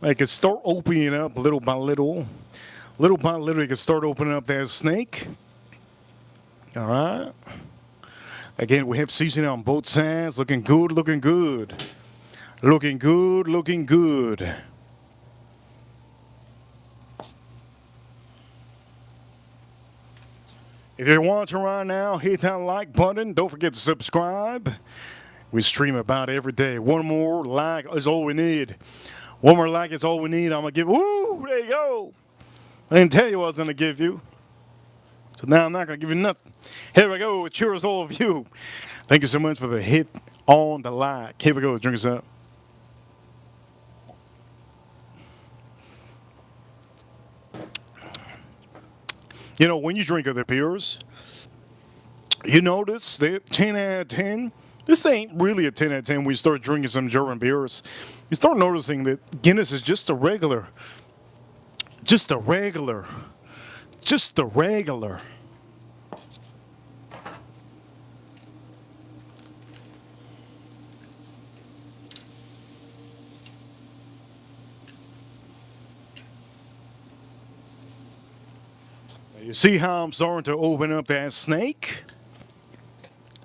I can start opening up little by little. Little by little, you can start opening up that snake. All right. Again, we have seasoning on both sides. Looking good, looking good. Looking good, looking good. If you're watching right now, hit that like button. Don't forget to subscribe. We stream about every day. One more like is all we need. One more like is all we need. I'm going to give. Woo! There you go. I didn't tell you what I was going to give you. So now I'm not going to give you nothing. Here we go. Cheers, all of you. Thank you so much for the hit on the like. Here we go. Drink us up. You know, when you drink other beers, you notice that 10 out of 10, this ain't really a 10 out of 10 when you start drinking some German beers. You start noticing that Guinness is just a regular. Just a regular. Just a regular. You see how I'm starting to open up that snake?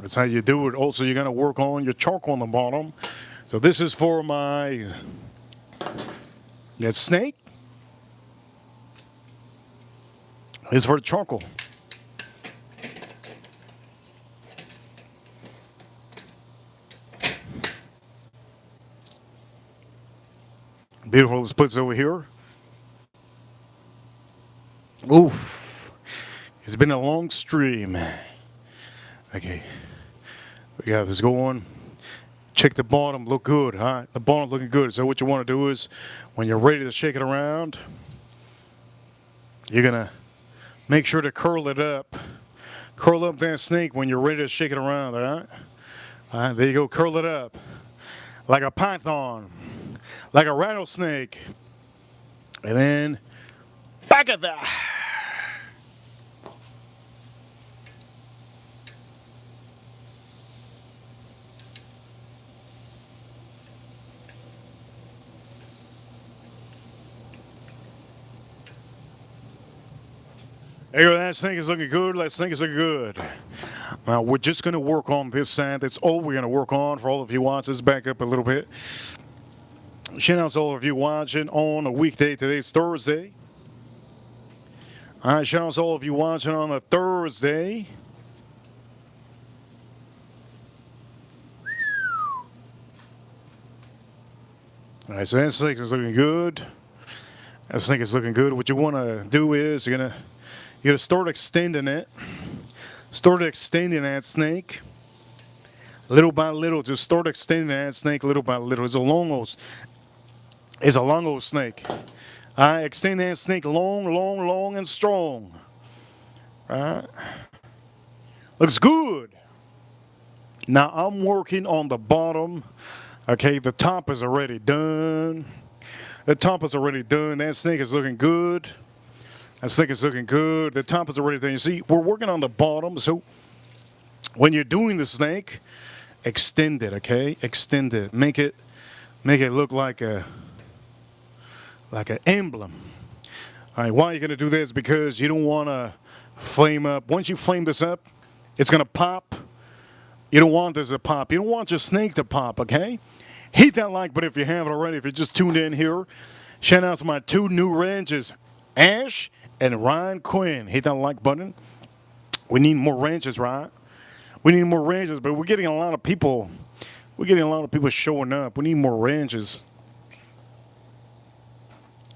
That's how you do it. Also, you're going to work on your charcoal on the bottom. So this is for my that snake. This is for the charcoal. Beautiful. Let's put this over here. Oof. It's been a long stream. Okay. We got this going. Check the bottom. Look good, huh? The bottom looking good. So what you want to do is, when you're ready to shake it around, you're going to make sure to curl it up. Curl up that snake when you're ready to shake it around, all right? All right, there you go. Curl it up. Like a python. Like a rattlesnake. And then, back at that. There you go, that snake is looking good, that snake is looking good. Now, we're just going to work on this side. That's all we're going to work on for all of you watching. Let's back up a little bit. Shout out to all of you watching on a weekday. Today's Thursday. All right, shout out to all of you watching on a Thursday. All right, so that snake is looking good. That snake is looking good. What you want to do is you're going to start extending it. Start extending that snake. Little by little. Just start extending that snake little by little. It's a long old snake. I extend that snake long and strong. Alright. Looks good. Now I'm working on the bottom. Okay, the top is already done. The top is already done. That snake is looking good. That snake is looking good. The top is already done. You see, we're working on the bottom. So when you're doing the snake, extend it, okay? Extend it. Make it look like an emblem. All right, why are you going to do this? Because you don't want to flame up. Once you flame this up, it's going to pop. You don't want this to pop. You don't want your snake to pop, okay? Hit that like button if you haven't already. If you just tuned in here, shout out to my two new ranches, Ash and Ryan Quinn. Hit that like button. We need more ranches, right? We need more ranches, but we're getting a lot of people. We're getting a lot of people showing up. We need more ranches.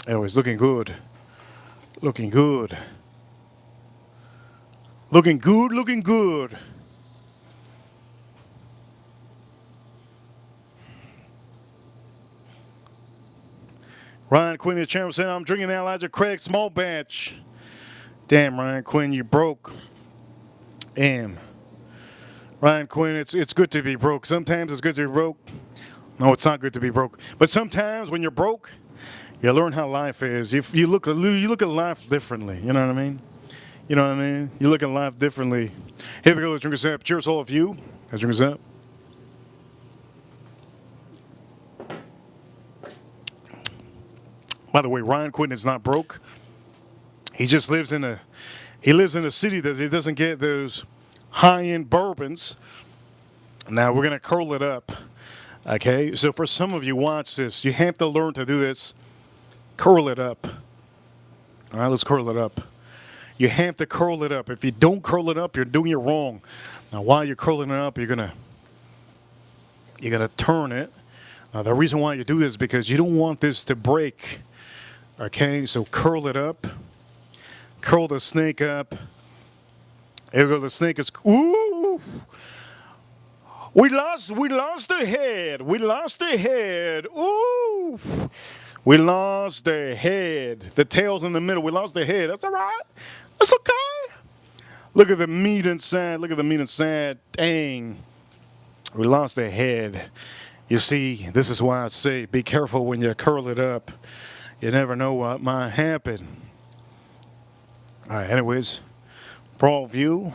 Anyways, looking good. Looking good. Looking good, looking good. Ryan Quinn, the champ, said, I'm drinking that Elijah Craig small batch. Damn, Ryan Quinn, you broke. Damn. Ryan Quinn, it's good to be broke. Sometimes it's good to be broke. No, it's not good to be broke. But sometimes when you're broke, you learn how life is. You look at life differently. You know what I mean? You know what I mean? You look at life differently. Here we go. Let's drink a sip. Cheers, all of you. Let's drink a sip. By the way, Ryan Quinn is not broke. He just lives in a city that he doesn't get those high-end bourbons. Now we're gonna curl it up. Okay, so for some of you watch this, you have to learn to do this. Curl it up. All right, let's curl it up. You have to curl it up. If you don't curl it up, you're doing it wrong. Now, while you're curling it up, you're gonna turn it. The reason why you do this is because you don't want this to break. Okay, so curl it up. Curl the snake up. Here we go. The snake is. Ooh! We lost the head. We lost the head. Ooh! We lost the head. The tail's in the middle. We lost the head. That's all right. That's okay. Look at the meat inside. Look at the meat inside. Dang. We lost the head. You see, this is why I say be careful when you curl it up. You never know what might happen. All right, anyways, for all of you,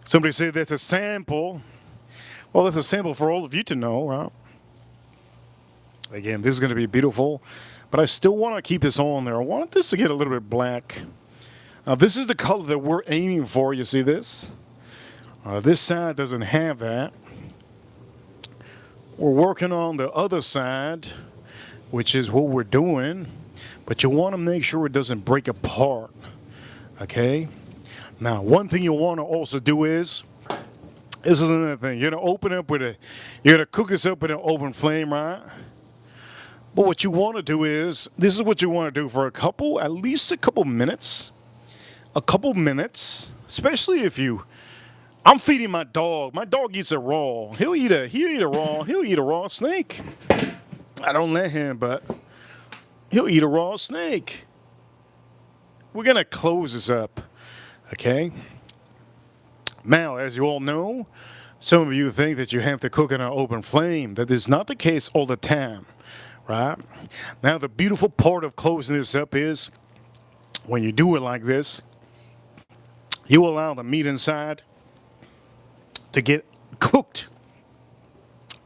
somebody said that's a sample. Well, that's a sample for all of you to know, right? Again, this is going to be beautiful, but I still want to keep this on there. I want this to get a little bit black. Now, this is the color that we're aiming for. You see this? This side doesn't have that. We're working on the other side, which is what we're doing, but you want to make sure it doesn't break apart. Okay? Now, one thing you want to also do is, this is another thing. You're going to open up with you're going to cook this up with an open flame, right? But what you want to do is, this is what you want to do for at least a couple minutes. A couple minutes, especially if I'm feeding my dog. My dog eats it raw. He'll eat a raw snake. I don't let him, but he'll eat a raw snake. We're going to close this up, okay? Now, as you all know, some of you think that you have to cook on an open flame. That is not the case all the time, right? Now, the beautiful part of closing this up is when you do it like this, you allow the meat inside to get cooked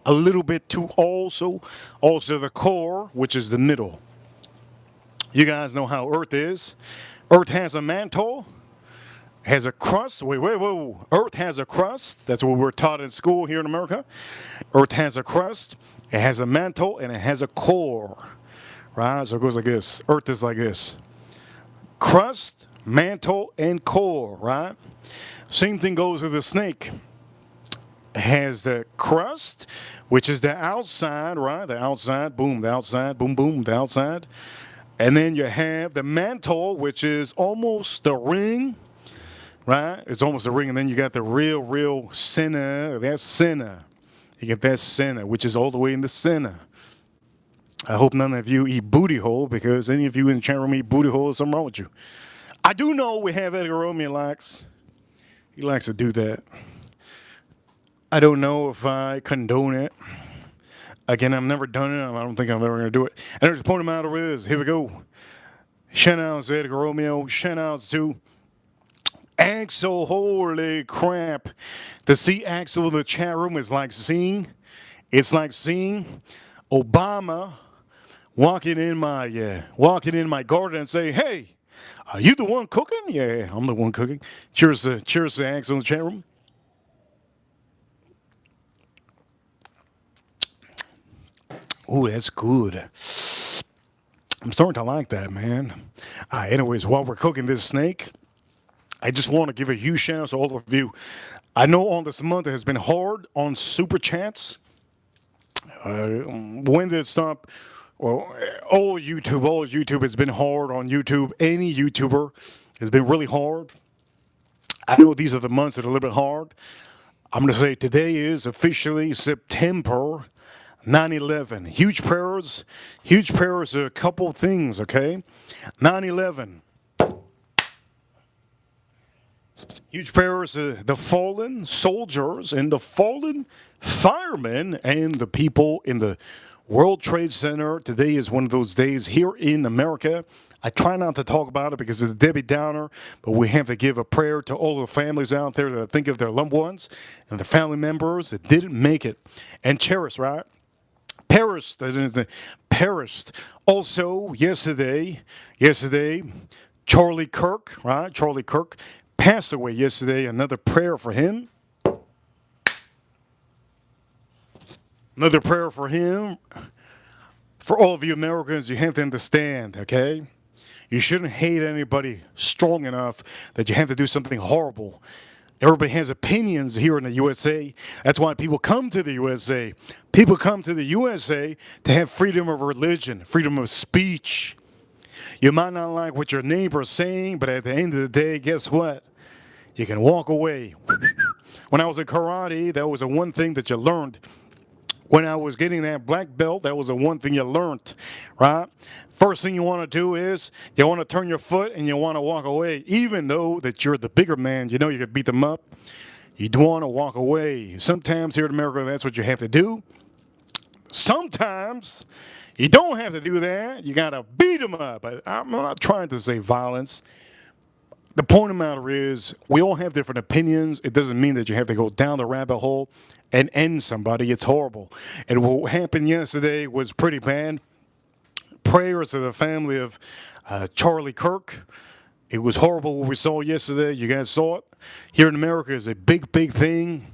a little bit too also the core, which is the middle. You guys know how Earth is. Earth has a mantle, has a crust. Wait. Earth has a crust. That's what we're taught in school here in America. Earth has a crust, it has a mantle, and it has a core. Right? So it goes like this. Earth is like this. Crust, mantle, and core, right? Same thing goes with the snake. It has the crust, which is the outside, right? The outside, boom, the outside, boom, boom, the outside. And then you have the mantle, which is almost the ring, right? It's almost a ring. And then you got the real center. That's center. You get that center, which is all the way in the center. I hope none of you eat booty hole, because any of you in the chat room eat booty hole, there's something wrong with you. I do know we have Edgar Romeo likes. He likes to do that. I don't know if I condone it. Again, I've never done it. I don't think I'm ever going to do it. And there's a point of matter is, here we go. Shout out to Edgar Romeo. Shout out to Axel. Holy crap. To see Axel in the chat room is like seeing Obama walking in my garden and say, hey, Are you the one cooking? Yeah, I'm the one cooking. Cheers to Axe on the chat room. Oh, that's good. I'm starting to like that, man. Anyways, while we're cooking this snake, I just want to give a huge shout out to all of you. I know on this month it has been hard on super chats. When did it stop? Well, all YouTube has been hard on YouTube. Any YouTuber has been really hard. I know these are the months that are a little bit hard. I'm going to say today is officially September 9/11. Huge prayers, a couple things, okay? 9/11. Huge prayers to the fallen soldiers and the fallen firemen and the people in the World Trade Center. Today is one of those days here in America. I try not to talk about it because it's a Debbie Downer, but we have to give a prayer to all the families out there that think of their loved ones and their family members that didn't make it and cherished, right? Perished. Also, yesterday, Charlie Kirk, right? Charlie Kirk passed away yesterday. Another prayer for him. Another prayer for him. For all of you Americans, you have to understand, okay? You shouldn't hate anybody strong enough that you have to do something horrible. Everybody has opinions here in the USA. That's why people come to the USA. People come to the USA to have freedom of religion, freedom of speech. You might not like what your neighbor's saying, but at the end of the day, guess what? You can walk away. When I was in karate, that was the one thing that you learned. When I was getting that black belt, that was the one thing you learned, right? First thing you want to do is you want to turn your foot and you want to walk away. Even though that you're the bigger man, you know you could beat them up. You don't want to walk away. Sometimes here in America, that's what you have to do. Sometimes you don't have to do that. You got to beat them up. But I'm not trying to say violence. The point of the matter is, we all have different opinions. It doesn't mean that you have to go down the rabbit hole and end somebody. It's horrible. And what happened yesterday was pretty bad. Prayers to the family of Charlie Kirk. It was horrible what we saw yesterday. You guys saw it. Here in America is a big, big thing.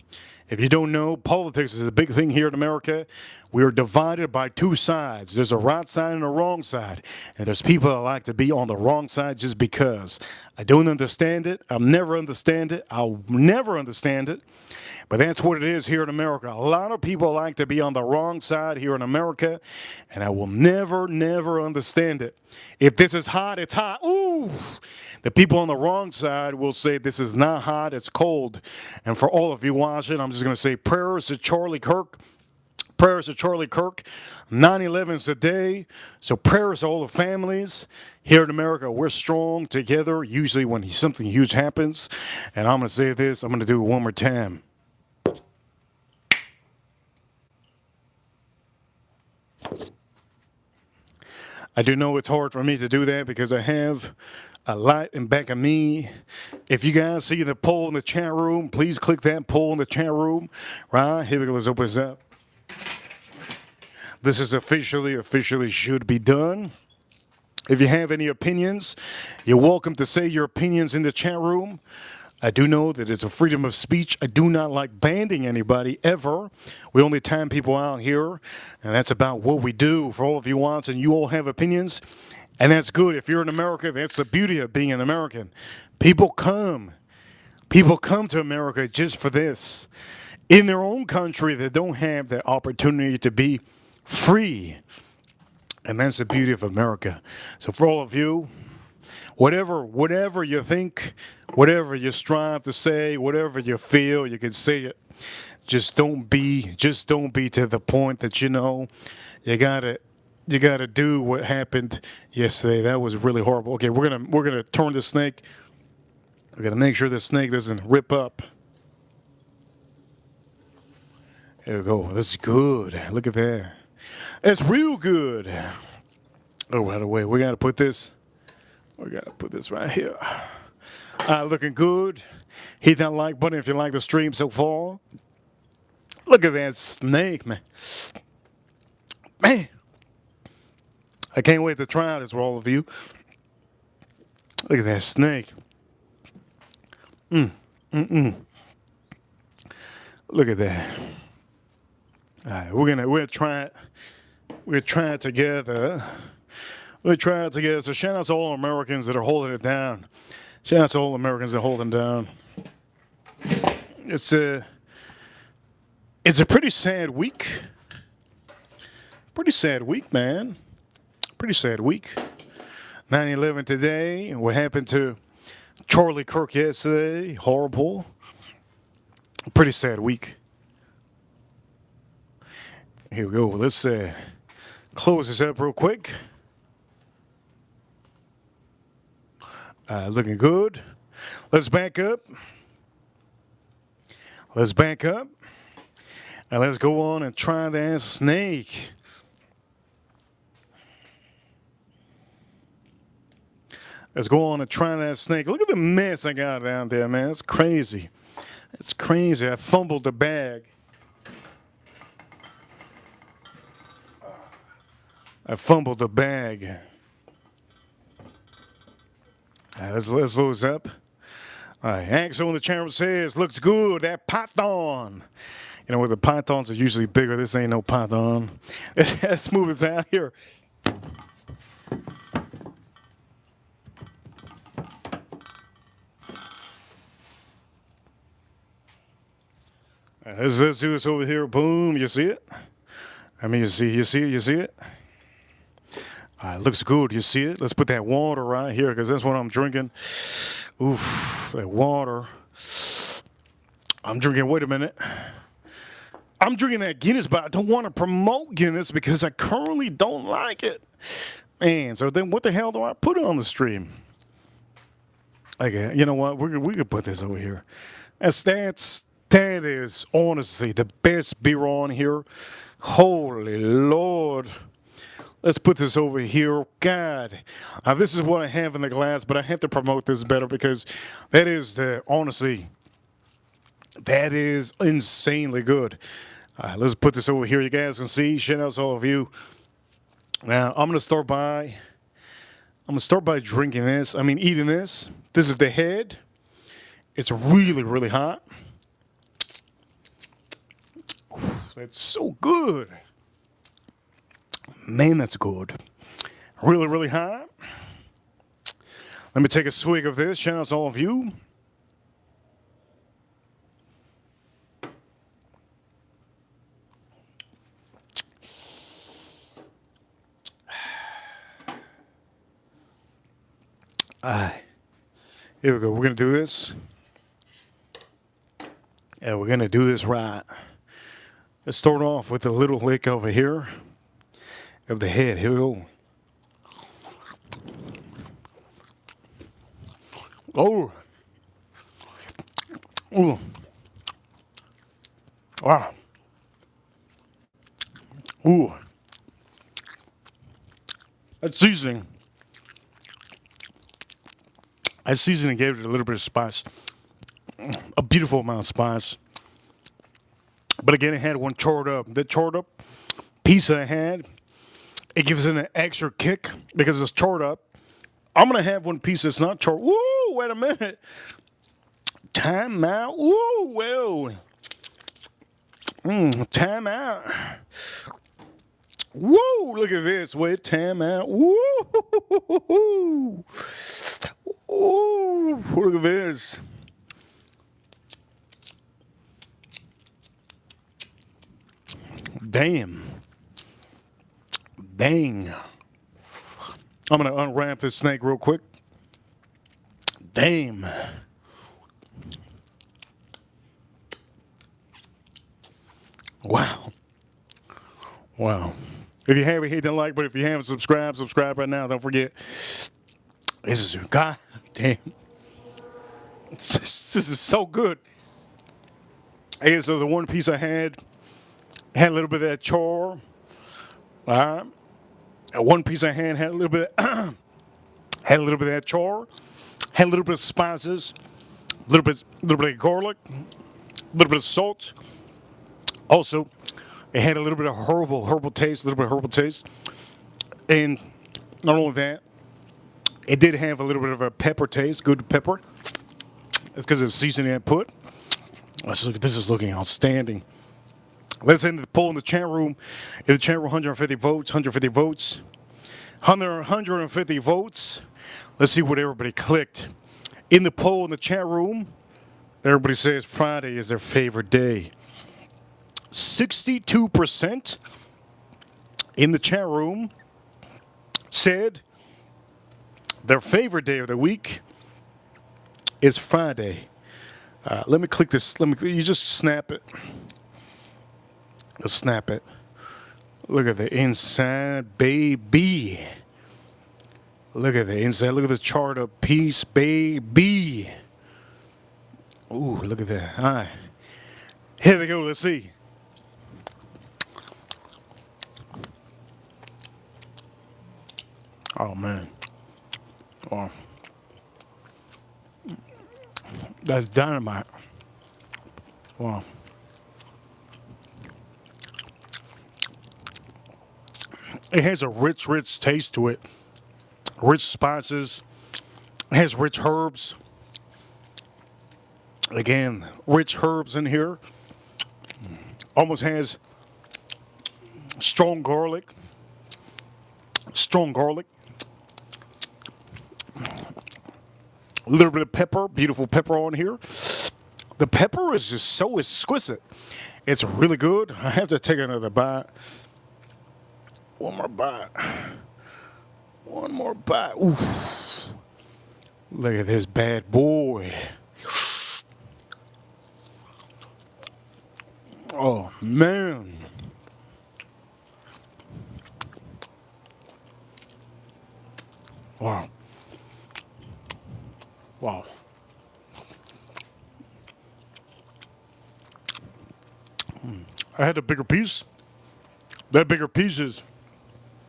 If you don't know, politics is a big thing here in America. We are divided by two sides. There's a right side and a wrong side. And there's people that like to be on the wrong side just because. I don't understand it. I'll never understand it. I'll never understand it. But that's what it is here in America. A lot of people like to be on the wrong side here in America. And I will never, never understand it. If this is hot, it's hot. Ooh! The people on the wrong side will say this is not hot, it's cold. And for all of you watching, I'm just going to say prayers to Charlie Kirk. Prayers to Charlie Kirk. 9/11's today. So prayers to all the families. Here in America, we're strong together, usually when something huge happens. And I'm going to say this, I'm going to do it one more time. I do know it's hard for me to do that because I have a light in back of me. If you guys see the poll in the chat room, please click that poll in the chat room. Right, here we go, let's open this up. This is officially should be done. If you have any opinions, you're welcome to say your opinions in the chat room. I do know that it's a freedom of speech. I do not like banning anybody, ever. We only time people out here, and that's about what we do. For all of you watching, you all have opinions, and that's good. If you're in America, that's the beauty of being an American. People come to America just for this. In their own country, they don't have the opportunity to be free, and that's the beauty of America. So for all of you, whatever you think, whatever you strive to say, whatever you feel, you can say it. Just don't be to the point that you gotta do what happened yesterday. That was really horrible. Okay, we're gonna turn the snake. We gotta make sure the snake doesn't rip up. There we go. That's good. Look at that. That's real good. Oh, by the way, we gotta put this right here. Looking good. Hit that like button if you like the stream so far. Look at that snake, man. Man. I can't wait to try this for all of you. Look at that snake. Look at that. All right, we're gonna try it. We're gonna try it together. We're gonna try it together. So shout out to all Americans that are holding it down. Shout out to all Americans that are holding down. It's a pretty sad week. Pretty sad week, man. Pretty sad week. 9/11 today. What happened to Charlie Kirk yesterday? Horrible. Pretty sad week. Here we go. Let's close this up real quick. Looking good. Let's back up. Let's back up. And let's go on and try that snake. Let's go on and try that snake. Look at the mess I got down there, man. It's crazy. It's crazy. I fumbled the bag. I fumbled the bag. All right, let's load up. All right, Axel in the channel says, looks good, that python. You know, where the pythons are usually bigger, this ain't no python. Let's move this out here. All right, let's do this over here. Boom, you see it? I mean, you see it? All right, looks good. You see it? Let's put that water right here because that's what I'm drinking. Oof, that water. I'm drinking, wait a minute. I'm drinking that Guinness, but I don't want to promote Guinness because I currently don't like it. Man, so then what the hell do I put on the stream? Okay, you know what? We could put this over here. That is honestly the best beer on here. Holy Lord. Let's put this over here. God, this is what I have in the glass, but I have to promote this better because that is honestly, that is insanely good. Let's put this over here. You guys can see. Shout out to all of you. Now I'm gonna start by drinking this. I mean, eating this. This is the head. It's really, really hot. Oof, that's so good. Man, that's good. Really, really hot. Let me take a swig of this. Shout out to all of you. Here we go. We're going to do this. And we're going to do this right. Let's start off with a little lick over here of the head. Here we go. Oh. Ooh. Wow. Ooh. That seasoning. That seasoning gave it a little bit of spice. A beautiful amount of spice. But again, it had one charred up. The charred up piece that I had, it gives it an extra kick because it's charred up. I'm going to have one piece that's not charred. Woo, wait a minute. Time out. Woo, whoa. Time out. Woo, look at this. Wait, time out. Woo. Ooh, look at this. Damn. Dang. I'm going to unwrap this snake real quick. Damn. Wow. Wow. If you haven't hit the like button, if you haven't subscribed, subscribe right now. Don't forget. This is, god damn. This is so good. Hey, so the one piece I had a little bit of that char. All right. One piece I had a little bit had a little bit of that char, had a little bit of spices, a little bit of garlic, a little bit of salt. Also, it had a little bit of herbal taste, a little bit of herbal taste. And not only that, It did have a little bit of a pepper taste, good pepper. It's because of the seasoning I put. This is looking outstanding. Let's end the poll in the chat room. In the chat room, 150 votes, 150 votes. 150 votes. Let's see what everybody clicked. In the poll in the chat room, everybody says Friday is their favorite day. 62% in the chat room said their favorite day of the week is Friday. Let me click this. You just snap it. Let's snap it. Look at the inside, baby. Look at the inside. Look at the chart of peace, baby. Ooh, look at that. All right. Here we go. Let's see. Oh, man. Oh. That's dynamite. Wow. It has a rich, rich taste to it. Rich spices. It has rich herbs. Again, rich herbs in here. Almost has strong garlic. Strong garlic. A little bit of pepper. Beautiful pepper on here. The pepper is just so exquisite. It's really good. I have to take another bite. One more bite. One more bite. Oof. Look at this bad boy. Oh, man. Wow. Wow. I had a bigger piece. That bigger piece is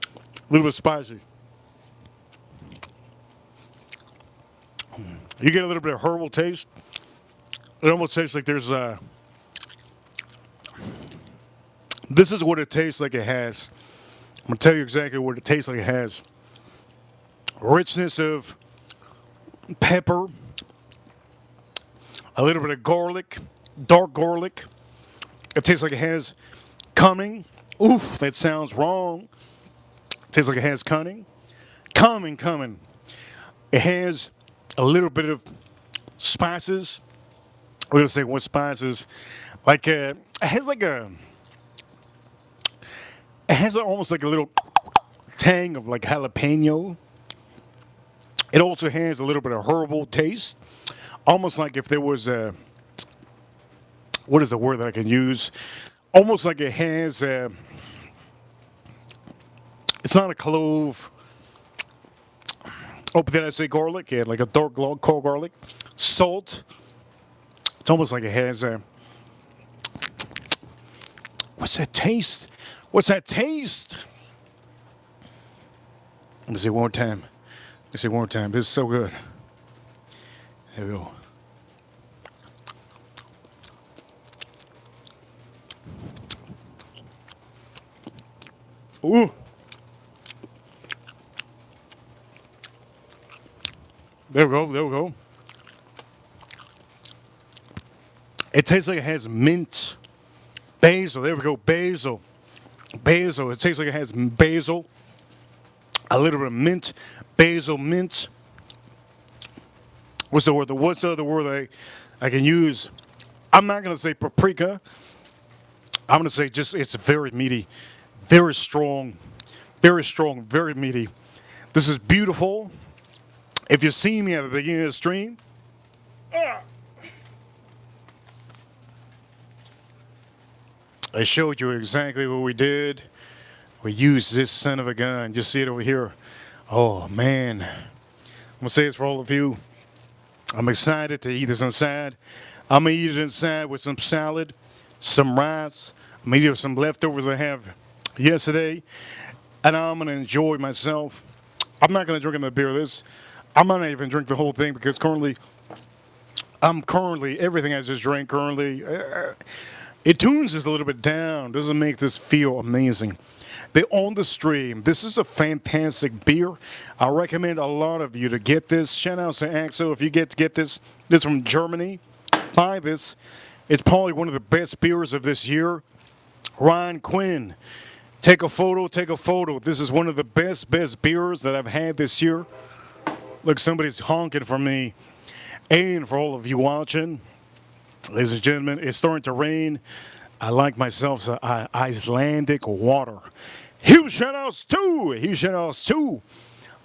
a little bit spicy. You get a little bit of herbal taste. It almost tastes like there's this is what it tastes like it has. I'm going to tell you exactly what it tastes like it has. Richness of pepper. A little bit of garlic. Dark garlic. It tastes like it has cunning. Oof, that sounds wrong. It tastes like it has cunning. Coming. It has a little bit of spices. We're going to say what spices. Like it has like a... It has almost like a little tang of like jalapeno. It also has a little bit of herbal taste. Almost like if there was a... What is the word that I can use? Almost like it has a... It's not a clove. Oh, but did I say garlic? Yeah, like a dark cold garlic. Salt. It's almost like it has a... What's that taste? What's that taste? Let me see one more time. Let me see one more time. This is so good. Here we go. Ooh. There we go. It tastes like it has mint. Basil. There we go. Basil. It tastes like it has basil. A little bit of mint. Basil, mint. What's the word? What's the other word I can use? I'm not going to say paprika. I'm going to say just it's very meaty. Very strong. Very meaty. This is beautiful. If you see me at the beginning of the stream, I showed you exactly what we did. We used this son of a gun. Just see it over here. Oh, man. I'm going to say this for all of you. I'm excited to eat this inside. I'm going to eat it inside with some salad, some rice. I'm going to eat it with some leftovers I have yesterday. And I'm going to enjoy myself. I'm not going to drink another beer of this. I'm not even drink the whole thing because everything I just drank currently, it tunes us a little bit down. Doesn't make this feel amazing. They're on the stream. This is a fantastic beer. I recommend a lot of you to get this. Shout out to Axel if you get to get this. This is from Germany. Buy this. It's probably one of the best beers of this year. Ryan Quinn. Take a photo, take a photo. This is one of the best beers that I've had this year. Look, somebody's honking for me. And for all of you watching, ladies and gentlemen, it's starting to rain. I like myself some Icelandic water. Huge shout-outs to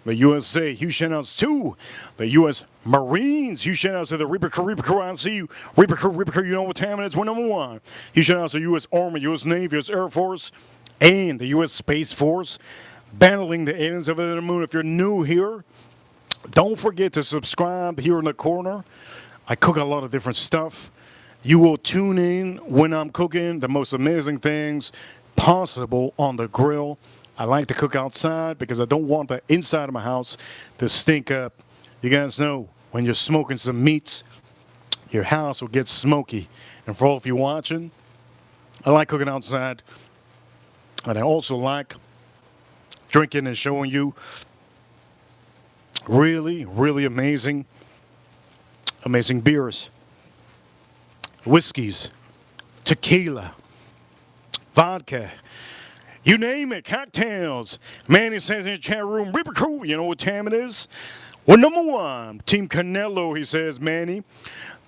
the USA. Huge shout-outs to the U.S. Marines. Huge shout-outs to the Reaper Crew. I see you. Reaper Crew, you know what time it is. We're number one. Huge shout-outs to U.S. Army, U.S. Navy, U.S. Air Force, and the U.S. Space Force. Battling the aliens over the moon. If you're new here, don't forget to subscribe here in the corner. I cook a lot of different stuff. You will tune in when I'm cooking the most amazing things possible on the grill. I like to cook outside because I don't want the inside of my house to stink up. You guys know when you're smoking some meats, your house will get smoky. And for all of you watching, I like cooking outside. And I also like drinking and showing you really, really amazing beers. Whiskeys, tequila, vodka, you name it, cocktails. Manny says in the chat room, Reaper Crew, you know what time it is? We're number one. Team Canelo, he says, Manny.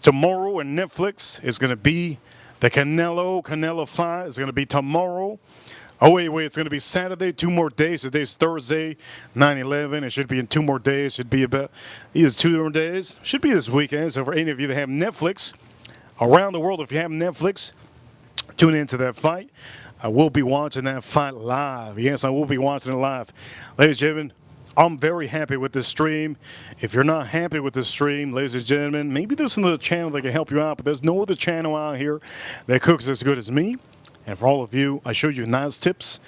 Tomorrow on Netflix is going to be the Canelo fight. It's going to be tomorrow. Oh, wait, it's going to be Saturday, 2 more days. Today's Thursday, 9/11. It should be in 2 more days. Should be about either 2 more days. Should be this weekend. So for any of you that have Netflix, around the world, if you have Netflix, tune into that fight. I will be watching that fight live. Yes, I will be watching it live. Ladies and gentlemen, I'm very happy with this stream. If you're not happy with this stream, ladies and gentlemen, maybe there's another channel that can help you out, but there's no other channel out here that cooks as good as me. And for all of you, I show you nice tips.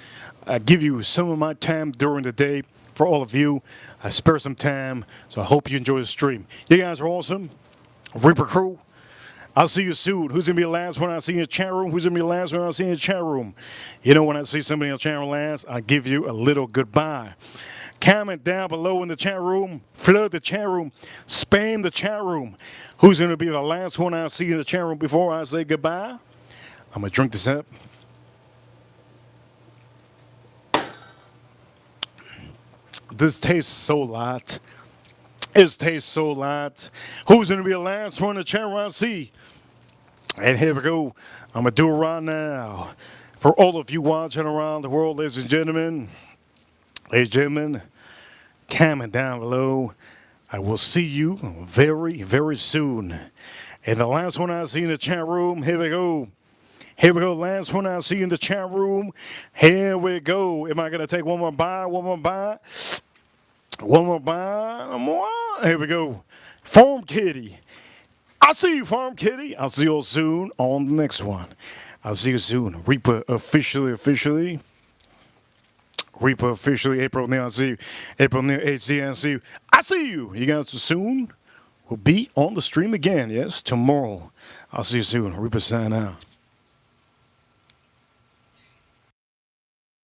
I give you some of my time during the day. For all of you, I spare some time. So I hope you enjoy the stream. You guys are awesome. Reaper Crew. I'll see you soon. Who's going to be the last one I see in the chat room? Who's going to be the last one I see in the chat room? You know, when I see somebody in the chat room last, I give you a little goodbye. Comment down below in the chat room. Flood the chat room. Spam the chat room. Who's going to be the last one I see in the chat room before I say goodbye? I'm going to drink this up. This tastes so light. It tastes so light. Who's going to be the last one in the chat room I see? And here we go. I'm going to do it right now. For all of you watching around the world, ladies and gentlemen, comment down below. I will see you very, very soon. And the last one I see in the chat room, here we go. Here we go. Last one I see in the chat room. Here we go. Am I going to take one more bite? One more bite? One more bite? Here we go. Farm Kitty. I'll see you, Farm Kitty. I'll see you all soon on the next one. I'll see you soon. Reaper officially. Reaper officially. April Neil, I'll see you. April Neil, HC, I'll see you. I see you. You guys soon will be on the stream again. Yes, tomorrow. I'll see you soon. Reaper sign out.